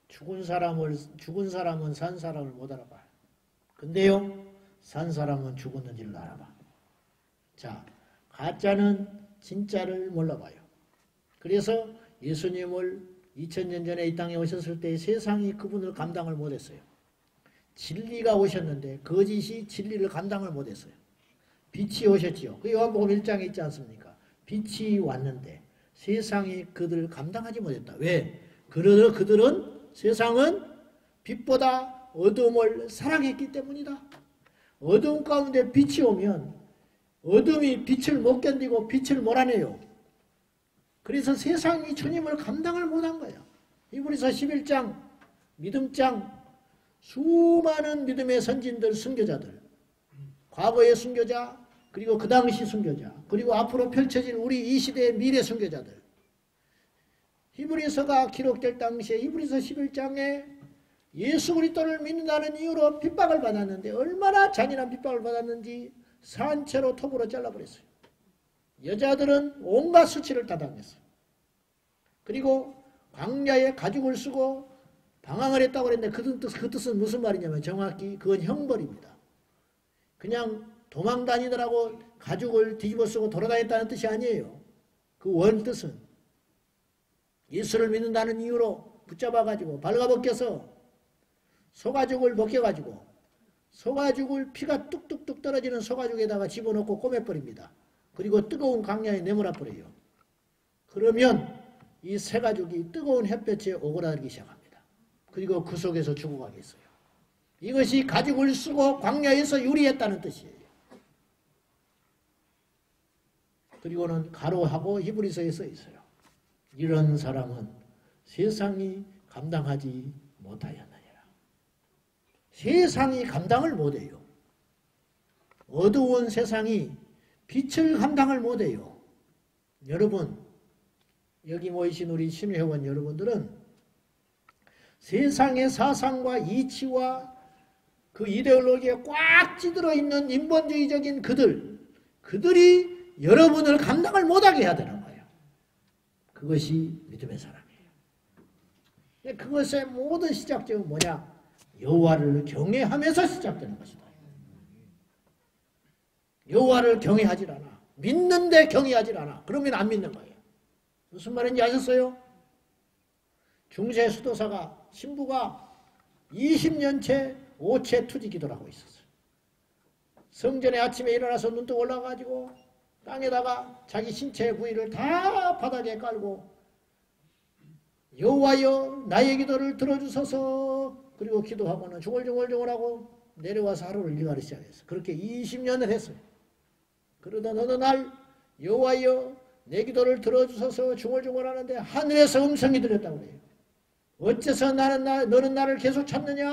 죽은 사람은 산 사람을 못 알아봐. 근데요, 산 사람은 죽었는지를 알아봐. 자, 가짜는 진짜를 몰라봐요. 그래서 예수님을 2000년 전에 이 땅에 오셨을 때 세상이 그분을 감당을 못했어요. 진리가 오셨는데 거짓이 진리를 감당을 못했어요. 빛이 오셨지요. 그 요한복음 1장에 있지 않습니까? 빛이 왔는데 세상이 그들을 감당하지 못했다. 왜? 그들은 세상은 빛보다 어둠을 사랑했기 때문이다. 어둠 가운데 빛이 오면 어둠이 빛을 못 견디고 빛을 몰아내요. 그래서 세상이 주님을 감당을 못한 거예요. 히브리서 11장 믿음장, 수많은 믿음의 선진들, 순교자들, 과거의 순교자, 그리고 그 당시 순교자, 그리고 앞으로 펼쳐질 우리 이 시대의 미래 순교자들, 히브리서가 기록될 당시에 히브리서 11장에 예수 그리스도를 믿는다는 이유로 핍박을 받았는데 얼마나 잔인한 핍박을 받았는지 산채로 톱으로 잘라버렸어요. 여자들은 온갖 수치를 다 당했어요. 그리고 광야에 가죽을 쓰고 방황을 했다고 그랬는데 그 뜻은 무슨 말이냐면 정확히 그건 형벌입니다. 그냥 도망 다니더라고 가죽을 뒤집어 쓰고 돌아다녔다는 뜻이 아니에요. 그 원뜻은 예수를 믿는다는 이유로 붙잡아가지고 발가벗겨서 소가죽을 벗겨가지고 소가죽을 피가 뚝뚝뚝 떨어지는 소가죽에다가 집어넣고 꼬매버립니다. 그리고 뜨거운 강야에 내몰아버려요. 그러면 이 새가죽이 뜨거운 햇볕에 오그라들기 시작합니다. 그리고 그 속에서 죽어가겠어요. 이것이 가죽을 쓰고 광야에서 유리했다는 뜻이에요. 그리고는 가로하고 히브리서에 써 있어요. 이런 사람은 세상이 감당하지 못하였느니라. 세상이 감당을 못해요. 어두운 세상이 빛을 감당을 못해요. 여러분, 여기 모이신 우리 심회원 여러분들은 세상의 사상과 이치와 그 이데올로기에 꽉 찌들어 있는 인본주의적인 그들이 여러분을 감당을 못하게 해야 되는 거예요. 그것이 믿음의 사람이에요. 그것의 모든 시작점은 뭐냐? 여호와를 경외하면서 시작되는 것이다. 여호와를 경외하지 않아. 믿는데 경외하지 않아. 그러면 안 믿는 거예요. 무슨 말인지 아셨어요? 중세 수도사가 신부가 20년째 5채 투지 기도를 하고 있었어요. 성전에 아침에 일어나서 눈뜨고 올라가지고 땅에다가 자기 신체 부위를 다 바닥에 깔고 여호와여 나의 기도를 들어주소서, 그리고 기도하고는 중얼중얼중얼하고 내려와서 하루를 일과를 시작했어요. 그렇게 20년을 했어요. 그러던 어느 날 여호와여 내 기도를 들어주셔서 중얼중얼하는데 하늘에서 음성이 들렸다고 그래요. 어째서 너는 나를 계속 찾느냐?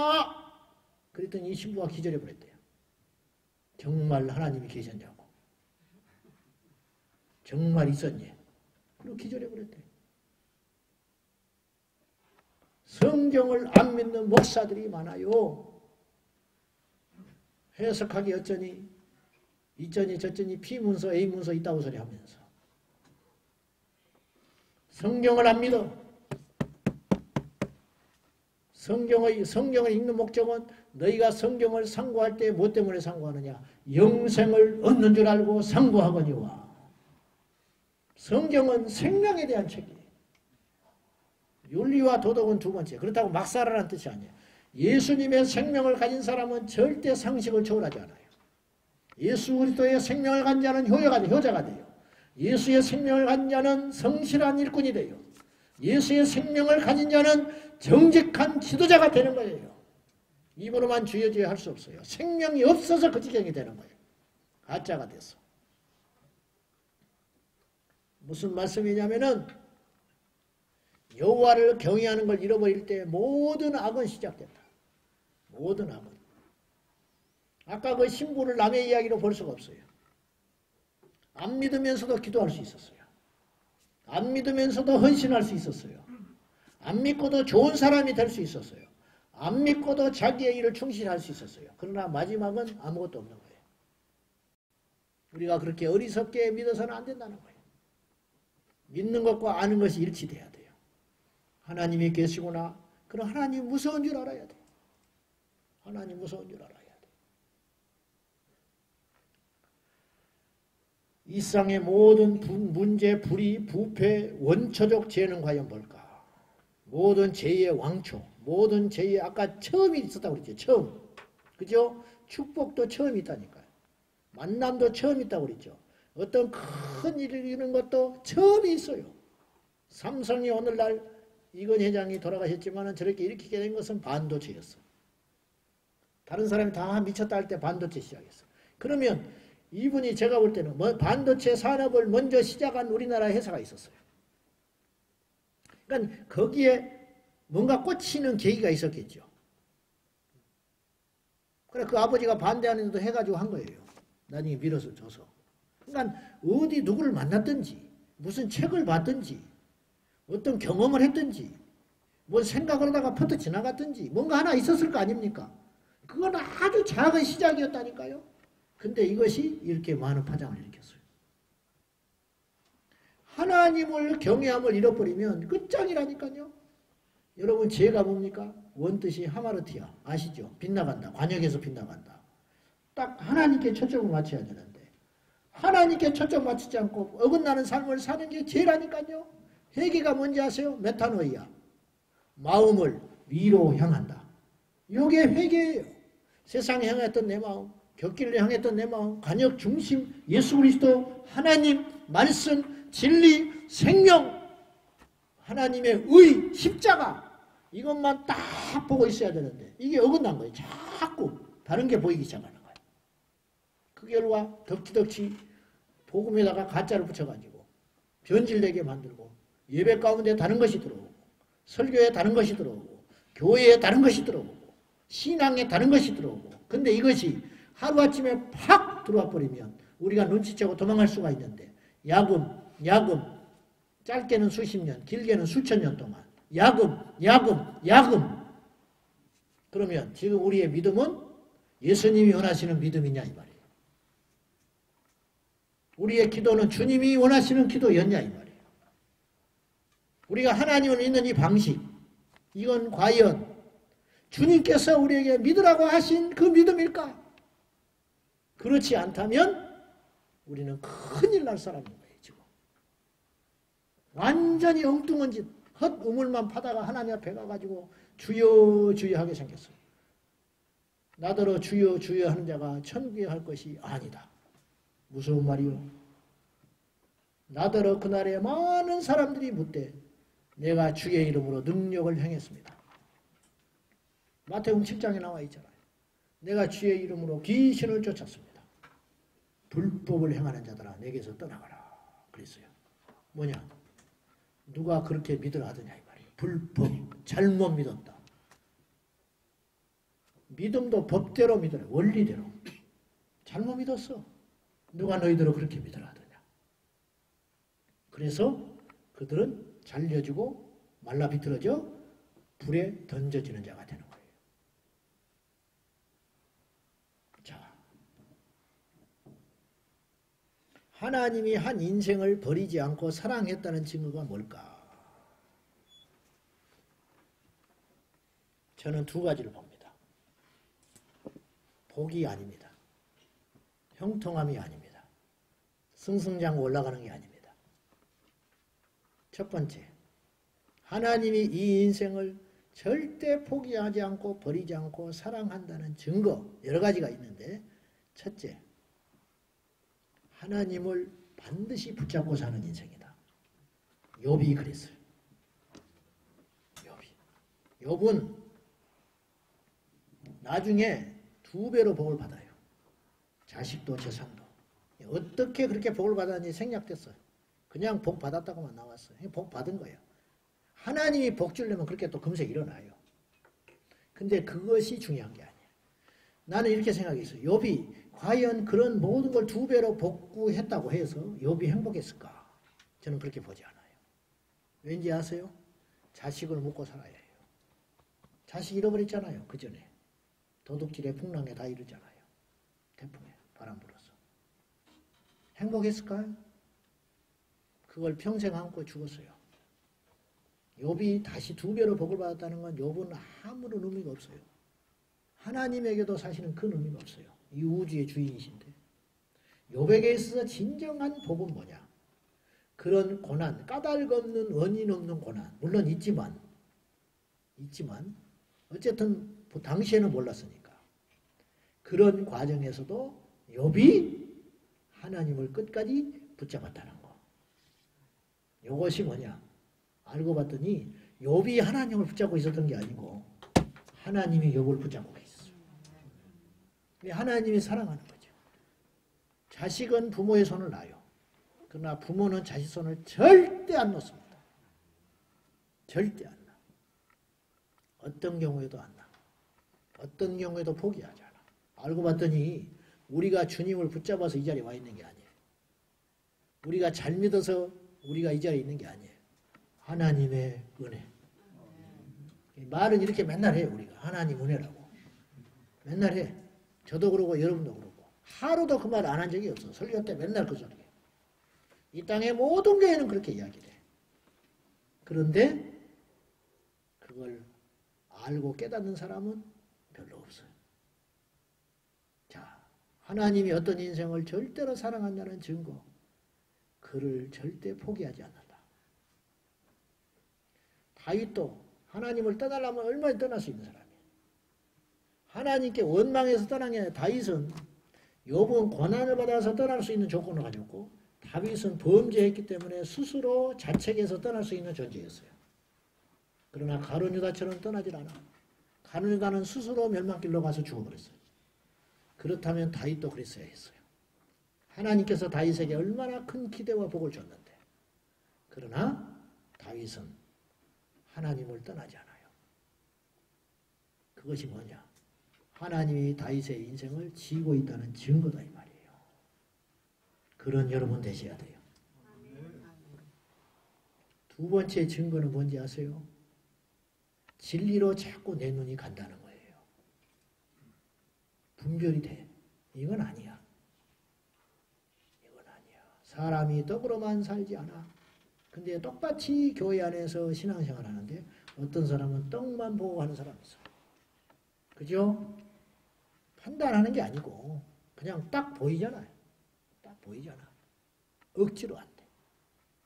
그랬더니 이 신부가 기절해 버렸대요. 정말 하나님이 계셨냐고. 정말 있었니? 그리고 기절해 버렸대요. 성경을 안 믿는 목사들이 많아요. 해석하기 어쩌니 이쩌니 저쩌니 P문서 A문서 있다고 소리 하면서 성경을 안 믿어. 성경을 읽는 목적은 너희가 성경을 상고할 때 뭐 때문에 상고하느냐? 영생을 얻는 줄 알고 상고하거니와. 성경은 생명에 대한 책이에요. 윤리와 도덕은 두 번째. 그렇다고 막 살아라는 뜻이 아니에요. 예수님의 생명을 가진 사람은 절대 상식을 초월하지 않아요. 예수 그리스도의 생명을 가진 자는 효자가 돼요. 예수의 생명을 가진 자는 성실한 일꾼이 돼요. 예수의 생명을 가진 자는 정직한 지도자가 되는 거예요. 입으로만 주여 주여 할 수 없어요. 생명이 없어서 그 지경이 되는 거예요. 가짜가 돼서. 무슨 말씀이냐면은 여호와를 경외하는 걸 잃어버릴 때 모든 악은 시작된다. 모든 악은. 아까 그 신부를 남의 이야기로 볼 수가 없어요. 안 믿으면서도 기도할 수 있었어요. 안 믿으면서도 헌신할 수 있었어요. 안 믿고도 좋은 사람이 될 수 있었어요. 안 믿고도 자기의 일을 충실할 수 있었어요. 그러나 마지막은 아무것도 없는 거예요. 우리가 그렇게 어리석게 믿어서는 안 된다는 거예요. 믿는 것과 아는 것이 일치돼야 돼요. 하나님이 계시구나. 그럼 하나님 무서운 줄 알아야 돼요. 하나님 무서운 줄 알아야 돼요. 이 세상의 모든 문제, 불의, 부패, 원초적 죄는 과연 뭘까? 모든 죄의 왕초, 모든 죄의 아까 처음이 있었다고 그랬죠. 처음. 그죠? 축복도 처음이 있다니까요. 만남도 처음이 있다고 그랬죠. 어떤 큰 일을 이루는 것도 처음이 있어요. 삼성이 오늘날 이건 회장이 돌아가셨지만 저렇게 일으키게 된 것은 반도체였어. 다른 사람이 다 미쳤다 할 때 반도체 시작했어. 그러면 이분이 제가 볼 때는 반도체 산업을 먼저 시작한 우리나라 회사가 있었어요. 그러니까 거기에 뭔가 꽂히는 계기가 있었겠죠. 그래 그 아버지가 반대하는데도 해가지고 한 거예요. 나중에 밀어서 줘서. 그러니까 어디 누구를 만났든지 무슨 책을 봤든지 어떤 경험을 했든지 뭔 생각을 하다가 퍼뜩 지나갔든지 뭔가 하나 있었을 거 아닙니까? 그건 아주 작은 시작이었다니까요. 근데 이것이 이렇게 많은 파장을 일으켰어요. 하나님을 경외함을 잃어버리면 끝장이라니까요. 여러분 죄가 뭡니까? 원뜻이 하마르티아 아시죠? 빗나간다. 관역에서 빗나간다. 딱 하나님께 초점을 맞춰야 되는데 하나님께 초점 맞추지 않고 어긋나는 삶을 사는 게 죄라니까요. 회개가 뭔지 아세요? 메타노이아. 마음을 위로 향한다. 이게 회개예요. 세상에 향했던 내 마음, 곁길을 향했던 내 마음, 관역 중심, 예수 그리스도, 하나님, 말씀, 진리, 생명, 하나님의 의, 십자가 이것만 딱 보고 있어야 되는데 이게 어긋난 거예요. 자꾸 다른 게 보이기 시작하는 거예요. 그 결과 덕지덕지 복음에다가 가짜를 붙여가지고 변질되게 만들고 예배 가운데 다른 것이 들어오고 설교에 다른 것이 들어오고 교회에 다른 것이 들어오고 신앙에 다른 것이 들어오고 근데 이것이 하루아침에 팍 들어와 버리면 우리가 눈치채고 도망갈 수가 있는데 야금 짧게는 수십 년 길게는 수천 년 동안 야금 그러면 지금 우리의 믿음은 예수님이 원하시는 믿음이냐 이 말이에요. 우리의 기도는 주님이 원하시는 기도였냐 이 말이에요. 우리가 하나님을 믿는 이 방식 이건 과연 주님께서 우리에게 믿으라고 하신 그 믿음일까? 그렇지 않다면 우리는 큰일 날 사람인 거예요. 지금 완전히 엉뚱한 짓 헛우물만 파다가 하나님 앞에 가가지고 주여 주여 하게 생겼어요. 나더러 주여 주여 하는 자가 천국에 갈 것이 아니다. 무서운 말이요. 나더러 그날에 많은 사람들이 묻되 내가 주의 이름으로 능력을 행했습니다. 마태복음 7장에 나와 있잖아요. 내가 주의 이름으로 귀신을 쫓았습니다. 불법을 행하는 자들아 내게서 떠나가라 그랬어요. 뭐냐? 누가 그렇게 믿으라 하더냐 이 말이에요. 불법, 잘못 믿었다. 믿음도 법대로 믿으라. 원리대로. 잘못 믿었어. 누가 너희들을 그렇게 믿으라 하더냐. 그래서 그들은 잘려주고 말라 비틀어져 불에 던져지는 자가 되는 거예요. 자, 하나님이 한 인생을 버리지 않고 사랑했다는 증거가 뭘까? 저는 두 가지를 봅니다. 복이 아닙니다. 형통함이 아닙니다. 승승장구 올라가는 게 아닙니다. 첫 번째, 하나님이 이 인생을 절대 포기하지 않고 버리지 않고 사랑한다는 증거 여러 가지가 있는데 첫째, 하나님을 반드시 붙잡고 사는 인생이다. 욥이 그랬어요. 욥은 나중에 2배로 복을 받아요. 자식도 재산도. 어떻게 그렇게 복을 받았는지 생략됐어요. 그냥 복 받았다고만 나왔어요. 복 받은 거예요. 하나님이 복 주려면 그렇게 또 금세 일어나요. 근데 그것이 중요한 게 아니에요. 나는 이렇게 생각했어요. 욥이 과연 그런 모든 걸 2배로 복구했다고 해서 욥이 행복했을까? 저는 그렇게 보지 않아요. 왠지 아세요? 자식을 묻고 살아야 해요. 자식 잃어버렸잖아요. 그 전에. 도둑질에 풍랑에 다 이르잖아요. 태풍에 바람 불어서. 행복했을까요? 그걸 평생 안고 죽었어요. 욥이 다시 2배로 복을 받았다는 건 욥은 아무런 의미가 없어요. 하나님에게도 사실은 큰 의미가 없어요. 이 우주의 주인이신데. 욥에게 있어서 진정한 복은 뭐냐? 그런 고난, 까닭 없는 원인 없는 고난. 물론 있지만 어쨌든 당시에는 몰랐으니까. 그런 과정에서도 욥이 하나님을 끝까지 붙잡았다는 거. 이것이 뭐냐? 알고 봤더니 욥이 하나님을 붙잡고 있었던 게 아니고 하나님이 욥을 붙잡고 있었어요. 하나님이 사랑하는 거죠. 자식은 부모의 손을 놔요. 그러나 부모는 자식 손을 절대 안 놓습니다. 절대 안 놔. 어떤 경우에도 안 놔. 어떤 경우에도 포기하지 않아. 알고 봤더니 우리가 주님을 붙잡아서 이 자리에 와 있는 게 아니에요. 우리가 잘 믿어서 우리가 이 자리에 있는 게 아니에요. 하나님의 은혜. 말은 이렇게 맨날 해요. 우리가 하나님 은혜라고. 맨날 해. 저도 그러고 여러분도 그러고. 하루도 그 말 안 한 적이 없어. 설교 때 맨날 그 소리예요. 이 땅의 모든 교회는 그렇게 이야기를 해. 그런데 그걸 알고 깨닫는 사람은 별로 없어요. 자, 하나님이 어떤 인생을 절대로 사랑한다는 증거. 그를 절대 포기하지 않는다. 다윗도 하나님을 떠나려면 얼마나 떠날 수 있는 사람이에요. 하나님께 원망해서 떠난 게 아니라 다윗은 욥은 고난을 받아서 떠날 수 있는 조건을 가졌고 다윗은 범죄했기 때문에 스스로 자책해서 떠날 수 있는 존재였어요. 그러나 가룟 유다처럼 떠나질 않아. 가룟 유다는 스스로 멸망길로 가서 죽어버렸어요. 그렇다면 다윗도 그랬어야 했어요. 하나님께서 다윗에게 얼마나 큰 기대와 복을 줬는데 그러나 다윗은 하나님을 떠나지 않아요. 그것이 뭐냐? 하나님이 다윗의 인생을 지고 있다는 증거다 이 말이에요. 그런 여러분 되셔야 돼요. 두 번째 증거는 뭔지 아세요? 진리로 자꾸 내 눈이 간다는 거예요. 분별이 돼. 이건 아니야. 이건 아니야. 사람이 떡으로만 살지 않아. 근데 똑같이 교회 안에서 신앙생활 하는데 어떤 사람은 떡만 보고 하는 사람이 있어. 그죠? 판단하는 게 아니고 그냥 딱 보이잖아요. 딱 보이잖아. 억지로 안 돼.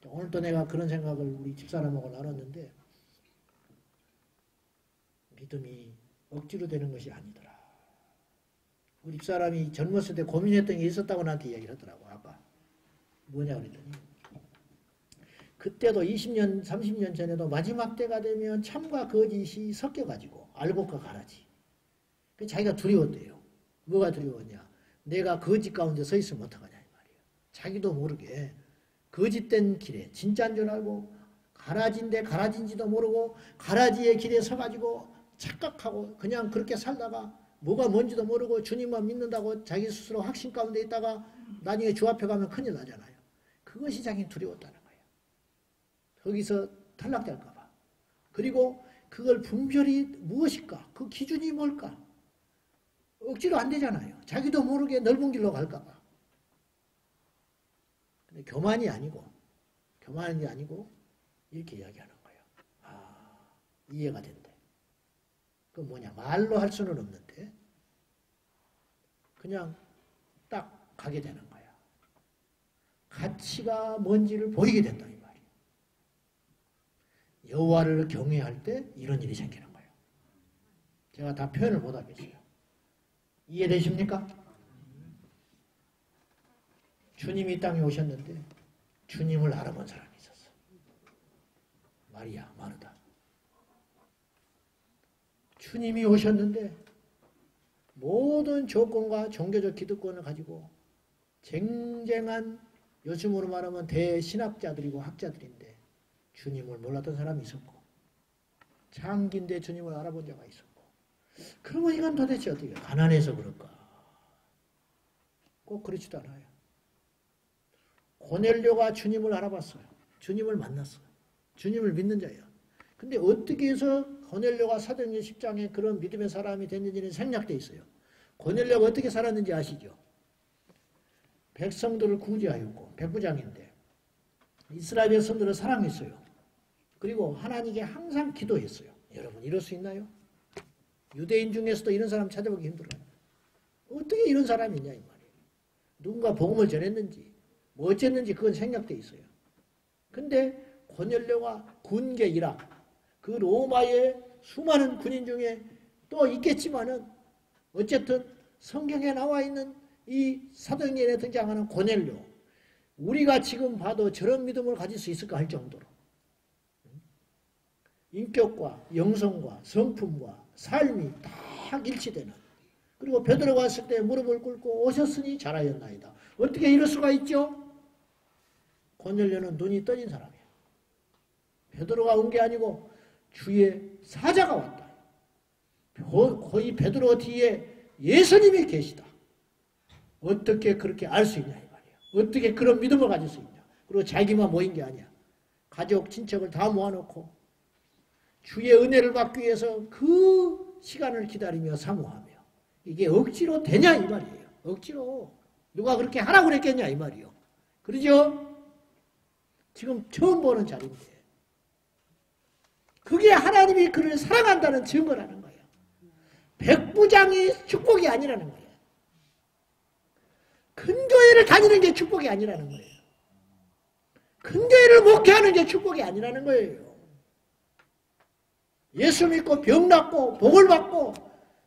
오늘 또 내가 그런 생각을 우리 집사람하고 나눴는데 믿음이 억지로 되는 것이 아니더라. 우리 집사람이 젊었을 때 고민했던 게 있었다고 나한테 이야기를 하더라고. 아까. 뭐냐 그랬더니 그때도 20년, 30년 전에도 마지막 때가 되면 참과 거짓이 섞여가지고 알곡과 가라지. 자기가 두려웠대요. 뭐가 두려웠냐. 내가 거짓 가운데 서 있으면 어떡하냐. 자기도 모르게 거짓된 길에 진짜인 줄 알고 가라지인데 가라지인지도 모르고 가라지의 길에 서가지고 착각하고 그냥 그렇게 살다가 뭐가 뭔지도 모르고 주님만 믿는다고 자기 스스로 확신 가운데 있다가 나중에 주 앞에 가면 큰일 나잖아요. 그것이 자기는 두려웠다는 거예요. 거기서 탈락될까 봐. 그리고 그걸 분별이 무엇일까? 그 기준이 뭘까? 억지로 안 되잖아요. 자기도 모르게 넓은 길로 갈까 봐. 근데 교만이 아니고 이렇게 이야기하는 거예요. 아, 이해가 된대. 그 뭐냐, 말로 할 수는 없는데 그냥 딱 가게 되는 거야. 가치가 뭔지를 보이게 된다 이 말이에요. 여호와를 경외할 때 이런 일이 생기는 거예요. 제가 다 표현을 못 하겠어요. 이해되십니까? 주님이 이 땅에 오셨는데 주님을 알아본 사람이 있었어. 마리아, 마르다. 주님이 오셨는데 모든 조건과 종교적 기득권을 가지고 쟁쟁한, 요즘으로 말하면 대신학자들이고 학자들인데 주님을 몰랐던 사람이 있었고 장기인데 주님을 알아본 자가 있었고, 그러면 이건 도대체 어떻게 가난해서 그럴까? 꼭 그렇지도 않아요. 고넬료가 주님을 알아봤어요. 주님을 만났어요. 주님을 믿는 자예요. 근데 어떻게 해서 고넬료가 사도행전 10장에 그런 믿음의 사람이 됐는지는 생략되어 있어요. 고넬료가 어떻게 살았는지 아시죠? 백성들을 구제하였고 백부장인데 이스라엘 백성들을 사랑했어요. 그리고 하나님께 항상 기도했어요. 여러분 이럴 수 있나요? 유대인 중에서도 이런 사람 찾아보기 힘들어요. 어떻게 이런 사람이 있냐 이 말이에요. 누군가 복음을 전했는지 뭐 어쨌는지 그건 생략되어 있어요. 근데 고넬료가 군계 이락, 그 로마의 수많은 군인 중에 또 있겠지만은 어쨌든 성경에 나와 있는 이 사도행전에 등장하는 고넬료, 우리가 지금 봐도 저런 믿음을 가질 수 있을까 할 정도로 인격과 영성과 성품과 삶이 딱 일치되는, 그리고 베드로가 왔을 때 무릎을 꿇고 오셨으니 잘하였나이다. 어떻게 이럴 수가 있죠? 고넬료는 눈이 떠진 사람이에요. 베드로가 온 게 아니고 주의 사자가 왔다. 거의 베드로 뒤에 예수님이 계시다. 어떻게 그렇게 알 수 있냐 이 말이에요. 어떻게 그런 믿음을 가질 수 있냐. 그리고 자기만 모인 게 아니야. 가족, 친척을 다 모아놓고 주의 은혜를 받기 위해서 그 시간을 기다리며 사모하며, 이게 억지로 되냐 이 말이에요. 억지로. 누가 그렇게 하라고 그랬겠냐 이 말이에요. 그러죠? 지금 처음 보는 자리인데 그게 하나님이 그를 사랑한다는 증거라는 거예요. 백부장이 축복이 아니라는 거예요. 큰 교회를 다니는 게 축복이 아니라는 거예요. 큰 교회를 목회하는 게 축복이 아니라는 거예요. 예수 믿고 병 낫고 복을 받고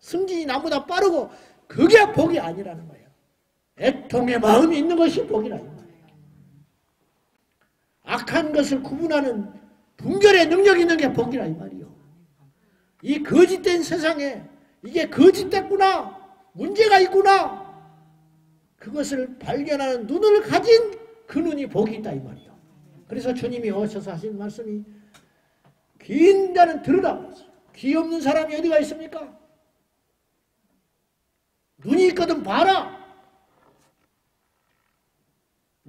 승진이 나보다 빠르고 그게 복이 아니라는 거예요. 애통의 마음이 있는 것이 복이라 이 말이에요. 악한 것을 구분하는 분별의 능력이 있는 게 복이라 이 말이에요. 이 거짓된 세상에 이게 거짓됐구나, 문제가 있구나, 그것을 발견하는 눈을 가진 그 눈이 복이 있다 이 말이에요. 그래서 주님이 오셔서 하신 말씀이 귀 있는 자는 들으라고 했어요. 귀 없는 사람이 어디가 있습니까? 눈이 있거든 봐라.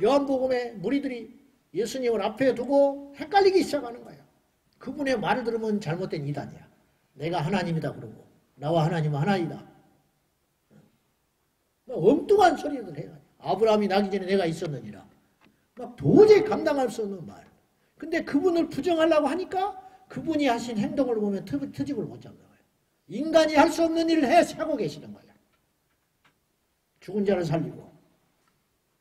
요한복음에 무리들이 예수님을 앞에 두고 헷갈리기 시작하는 거예요. 그분의 말을 들으면 잘못된 이단이야. 내가 하나님이다 그러고 나와 하나님은 하나이다. 엉뚱한 소리를 해요. 아브라함이 나기 전에 내가 있었느니라. 막 도저히 감당할 수 없는 말. 근데 그분을 부정하려고 하니까 그분이 하신 행동을 보면 트집을 못 잡는 거예요. 인간이 할 수 없는 일을 하고 계시는 거예요. 죽은 자를 살리고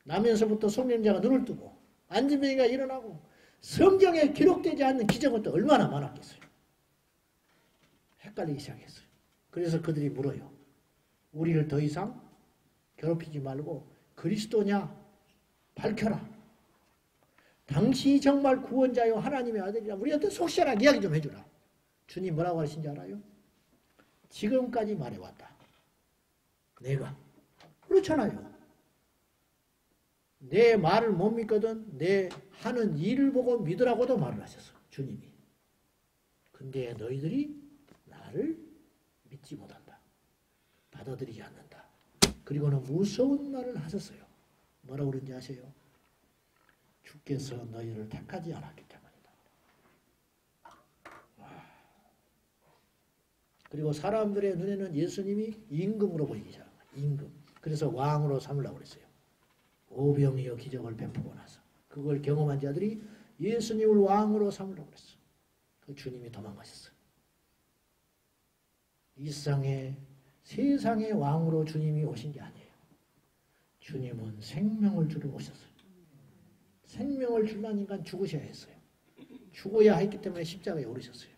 나면서부터 속량자가 눈을 뜨고 안진뱅이가 일어나고 성경에 기록되지 않는 기적은 또 얼마나 많았겠어요. 헷갈리기 시작했어요. 그래서 그들이 물어요. 우리를 더 이상 괴롭히지 말고 그리스도냐 밝혀라. 당신이 정말 구원자요 하나님의 아들이라 우리한테 속 시원하게 이야기 좀 해주라. 주님 뭐라고 하신지 알아요? 지금까지 말해왔다. 내가. 그렇잖아요. 내 말을 못 믿거든 내 하는 일을 보고 믿으라고도 말을 하셨어. 주님이. 근데 너희들이 나를 믿지 못한다. 받아들이지 않는다. 그리고는 무서운 말을 하셨어요. 뭐라고 그런지 아세요? 주께서 너희를 택하지 않았기 때문이다. 그리고 사람들의 눈에는 예수님이 임금으로 보이기 시작합니다. 임금. 그래서 왕으로 삼으려고 그랬어요. 오병이어 기적을 베푸고 나서 그걸 경험한 자들이 예수님을 왕으로 삼으려고 그랬어. 그 주님이 도망가셨어요. 세상의 왕으로 주님이 오신 게 아니에요. 주님은 생명을 주러 오셨어요. 생명을 주려니까 죽으셔야 했어요. 죽어야 했기 때문에 십자가에 오르셨어요.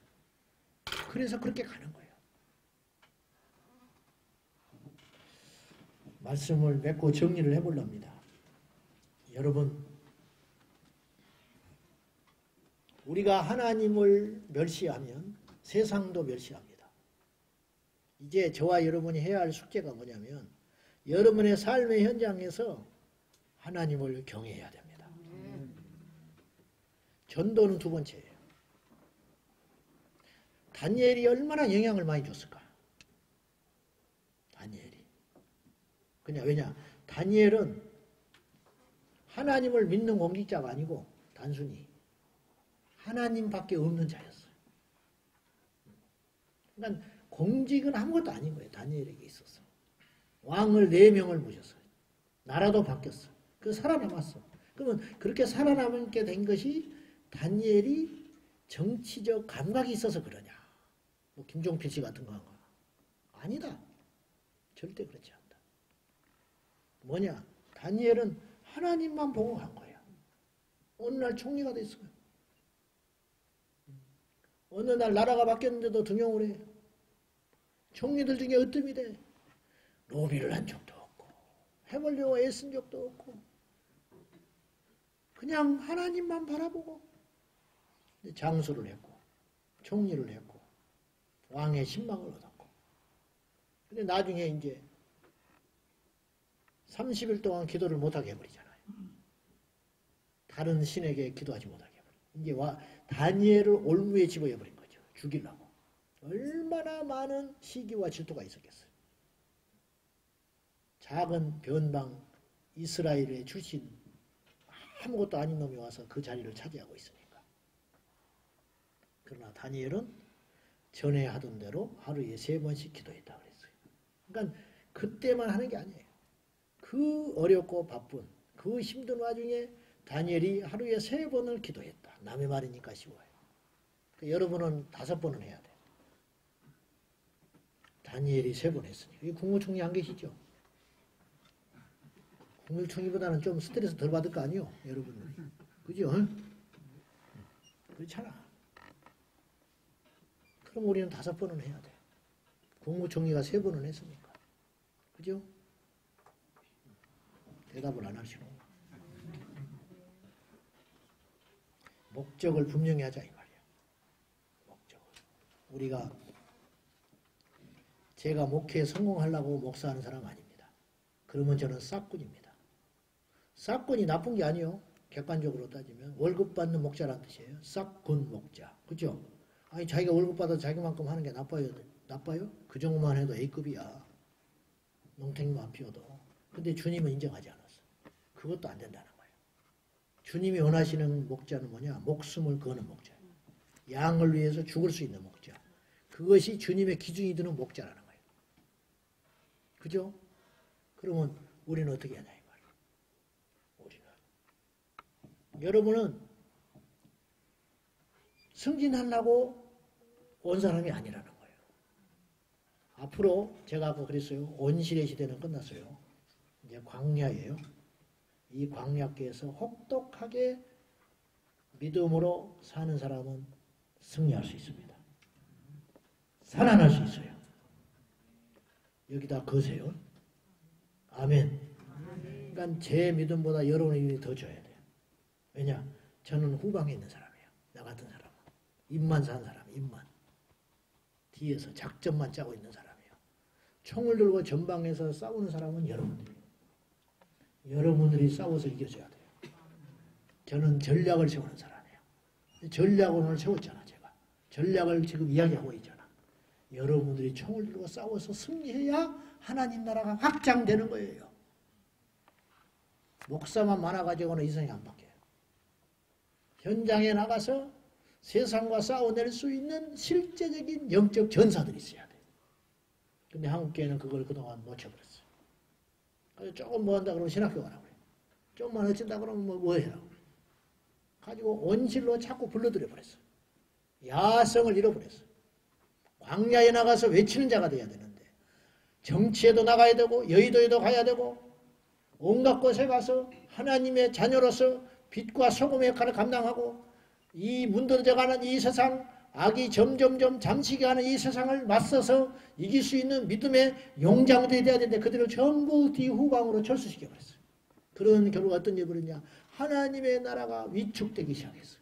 그래서 그렇게 가는 거예요. 말씀을 맺고 정리를 해보렵니다. 여러분, 우리가 하나님을 멸시하면 세상도 멸시합니다. 이제 저와 여러분이 해야 할 숙제가 뭐냐면 여러분의 삶의 현장에서 하나님을 경외해야 됩니다. 전도는 두 번째예요. 다니엘이 얼마나 영향을 많이 줬을까? 다니엘이. 왜냐? 다니엘은 하나님을 믿는 공직자가 아니고 단순히 하나님밖에 없는 자였어요. 그러니까 공직은 아무것도 아닌 거예요. 다니엘에게 있어서. 왕을 4명을 모셨어요. 나라도 바뀌었어. 살아남았어. 그러면 그렇게 살아남게 된 것이 다니엘이 정치적 감각이 있어서 그러냐. 뭐 김종필 씨 같은 거 아니다. 절대 그렇지 않다. 뭐냐? 다니엘은 하나님만 보고 간 거야. 어느 날 총리가 됐어요. 어느 날 나라가 바뀌었는데도 등용을 해. 총리들 중에 으뜸이 돼. 로비를 한 적도 없고 해보려고 애쓴 적도 없고 그냥 하나님만 바라보고 장수를 했고 총리를 했고 왕의 신망을 얻었고 근데 나중에 이제 30일 동안 기도를 못하게 해버리잖아요. 다른 신에게 기도하지 못하게 해버려. 이제 다니엘을 올무에 집어해버린 거죠. 죽이려고. 얼마나 많은 시기와 질투가 있었겠어요. 작은 변방 이스라엘의 출신 아무것도 아닌 놈이 와서 그 자리를 차지하고 있으니까. 그러나 다니엘은 전에 하던 대로 하루에 3번씩 기도했다고 그랬어요. 그러니까 그때만 하는 게 아니에요. 그 어렵고 바쁜 그 힘든 와중에 다니엘이 하루에 3번을 기도했다. 남의 말이니까 쉬워요. 여러분은 5번은 해야 돼. 다니엘이 3번 했으니까. 이 국무총리 안 계시죠? 국무총리보다는 좀 스트레스 덜 받을 거 아니요, 여러분들이. 그죠? 그렇잖아. 그럼 우리는 5번은 해야 돼. 국무총리가 3번은 했으니까. 그죠? 대답을 안 하시고. 목적을 분명히 하자 이 말이야. 목적을. 제가 목회에 성공하려고 목사하는 사람 아닙니다. 그러면 저는 싹군입니다. 싹군이 나쁜 게 아니요. 객관적으로 따지면 월급 받는 목자란 뜻이에요. 싹군 목자. 그죠? 아니 자기가 월급 받아서 자기만큼 하는 게 나빠요? 나빠요? 그 정도만 해도 A급이야. 농땡이만 피워도. 근데 주님은 인정하지 않았어. 그것도 안 된다는 거예요. 주님이 원하시는 목자는 뭐냐? 목숨을 거는 목자. 양을 위해서 죽을 수 있는 목자. 그것이 주님의 기준이 드는 목자라는 거예요. 그죠? 그러면 우리는 어떻게 하냐 이 말이에요. 여러분은 승진하려고 온 사람이 아니라는 거예요. 앞으로 제가 아까 그랬어요. 온실의 시대는 끝났어요. 이제 광야예요. 이 광야께서 혹독하게 믿음으로 사는 사람은 승리할 수 있습니다. 살아날 수 있어요. 여기다 거세요. 아멘. 그러니까 제 믿음보다 여러분의 믿음이 더 줘야 돼요. 왜냐? 저는 후방에 있는 사람이에요. 나 같은 사람은. 입만 사는 사람, 입만. 뒤에서 작전만 짜고 있는 사람이에요. 총을 들고 전방에서 싸우는 사람은 여러분들이에요. 여러분들이 싸워서 이겨줘야 돼요. 저는 전략을 세우는 사람이에요. 전략을 오늘 세웠잖아, 제가. 전략을 지금 이야기하고 있잖아. 여러분들이 총을 들고 싸워서 승리해야 하나님 나라가 확장되는 거예요. 목사만 많아가지고는 이상이 안 바뀌어요. 현장에 나가서 세상과 싸워낼 수 있는 실제적인 영적 전사들이 있어야 돼요. 근데 한국교회는 그걸 그동안 놓쳐버렸어요. 그래서 조금 뭐 한다 그러면 신학교 가라고 그래요. 조금만 어쩐다 그러면 뭐 해라고 그래요. 가지고 온실로 자꾸 불러들여 버렸어요. 야성을 잃어버렸어요. 광야에 나가서 외치는 자가 돼야 되는데 정치에도 나가야 되고 여의도에도 가야 되고 온갖 곳에 가서 하나님의 자녀로서 빛과 소금의 역할을 감당하고 이 문드러져가는 이 세상, 악이 점점점 잠시게 하는 이 세상을 맞서서 이길 수 있는 믿음의 용장들이 돼야 되는데 그들을 전부 뒤후방으로 철수시켜버렸어요. 그런 결과가 어떤 일이 벌어졌냐. 하나님의 나라가 위축되기 시작했어요.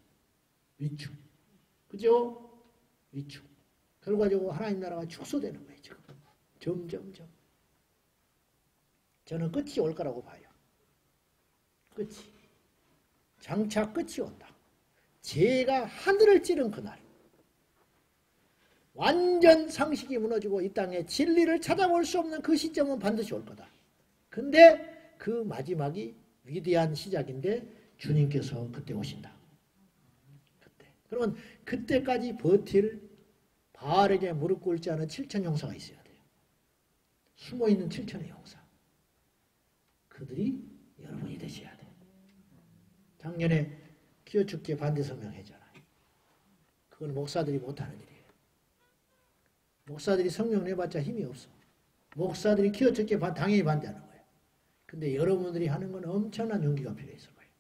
위축. 그죠? 위축. 결과적으로 하나님 나라가 축소되는 거예요. 지금. 점점점. 저는 끝이 올 거라고 봐요. 끝이. 장차 끝이 온다. 죄가 하늘을 찌른 그날. 완전 상식이 무너지고 이 땅에 진리를 찾아볼 수 없는 그 시점은 반드시 올 거다. 근데 그 마지막이 위대한 시작인데 주님께서 그때 오신다. 그때. 그러면 그때까지 버틸 바알에게 무릎 꿇지 않은 7천 용사가 있어야 돼요. 숨어있는 7천의 용사. 그들이 여러분이 되셔야 돼요. 작년에 기어축제 반대 성명했잖아요. 그건 목사들이 못하는 일이에요. 목사들이 성명 내봤자 힘이 없어. 목사들이 기어축제 당연히 반대하는 거예요. 근데 여러분들이 하는 건 엄청난 용기가 필요해서 거예요.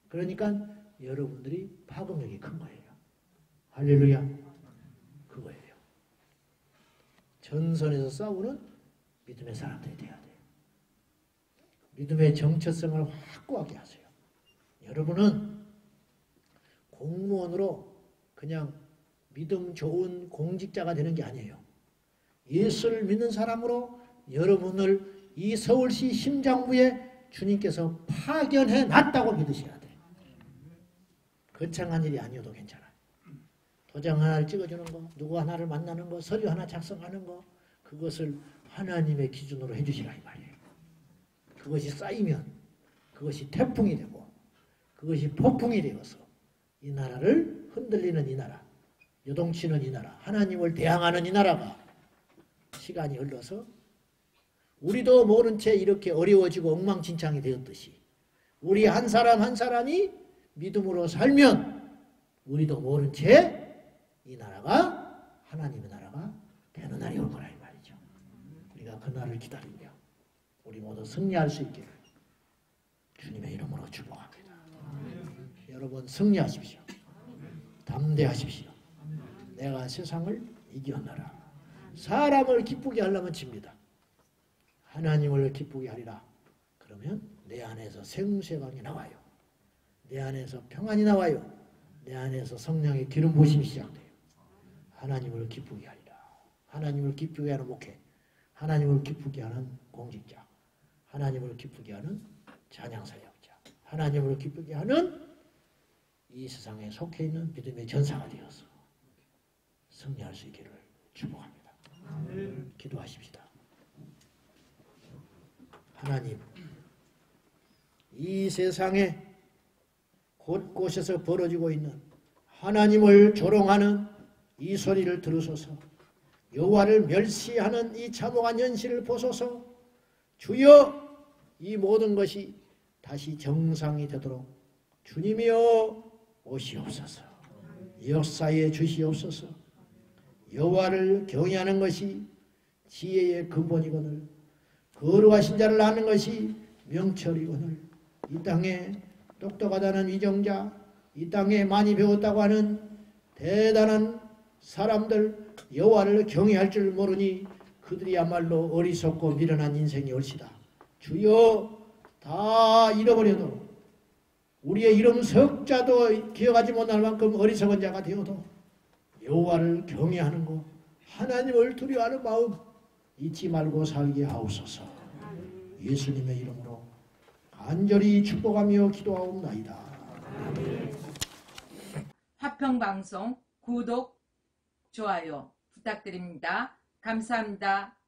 그러니까 여러분들이 파급력이 큰 거예요. 할렐루야. 그거예요. 전선에서 싸우는 믿음의 사람들이 돼야 돼요. 믿음의 정체성을 확고하게 하세요. 여러분은 공무원으로 그냥 믿음 좋은 공직자가 되는 게 아니에요. 예수를 믿는 사람으로 여러분을 이 서울시 심장부에 주님께서 파견해 놨다고 믿으셔야 돼요. 거창한 일이 아니어도 괜찮아요. 도장 하나를 찍어주는 거, 누구 하나를 만나는 거, 서류 하나 작성하는 거, 그것을 하나님의 기준으로 해주시라 이 말이에요. 그것이 쌓이면 그것이 태풍이 되고 그것이 폭풍이 되어서 이 나라를 흔들리는 이 나라, 요동치는 이 나라, 하나님을 대항하는 이 나라가 시간이 흘러서 우리도 모른 채 이렇게 어려워지고 엉망진창이 되었듯이 우리 한 사람 한 사람이 믿음으로 살면 우리도 모른 채 이 나라가 하나님의 나라가 되는 날이 올 거라 이 말이죠. 우리가 그 날을 기다리며 우리 모두 승리할 수 있기를 주님의 이름으로 축복합니다. 여러분 승리하십시오. 담대하십시오. 내가 세상을 이겨내라. 사람을 기쁘게 하려면 집니다. 하나님을 기쁘게 하리라. 그러면 내 안에서 생수강이 나와요. 내 안에서 평안이 나와요. 내 안에서 성령의 기름 부으심이 시작돼요. 하나님을 기쁘게 하리라. 하나님을 기쁘게 하는 목회, 하나님을 기쁘게 하는 공직자, 하나님을 기쁘게 하는 찬양사역자, 하나님을 기쁘게 하는 이 세상에 속해 있는 믿음의 전사가 되어서 승리할 수 있기를 축복합니다. 기도하십시다. 하나님, 이 세상에 곳곳에서 벌어지고 있는 하나님을 조롱하는 이 소리를 들으소서. 여호와를 멸시하는 이 참혹한 현실을 보소서. 주여, 이 모든 것이 다시 정상이 되도록 주님이여 오시옵소서. 역사에 주시옵소서. 여호와를 경외하는 것이 지혜의 근본이거늘 거룩하신 자를 아는 것이 명철이거늘 이 땅에 똑똑하다는 위정자, 이 땅에 많이 배웠다고 하는 대단한 사람들 여호와를 경외할 줄 모르니 그들이야말로 어리석고 미련한 인생이 올시다. 주여, 다 잃어버려도 우리의 이름 석자도 기억하지 못할 만큼 어리석은 자가 되어도 여호와를 경외하는 것, 하나님을 두려워하는 마음 잊지 말고 살게 하옵소서. 예수님의 이름으로 간절히 축복하며 기도하옵나이다. 화평방송 구독, 좋아요 부탁드립니다. 감사합니다.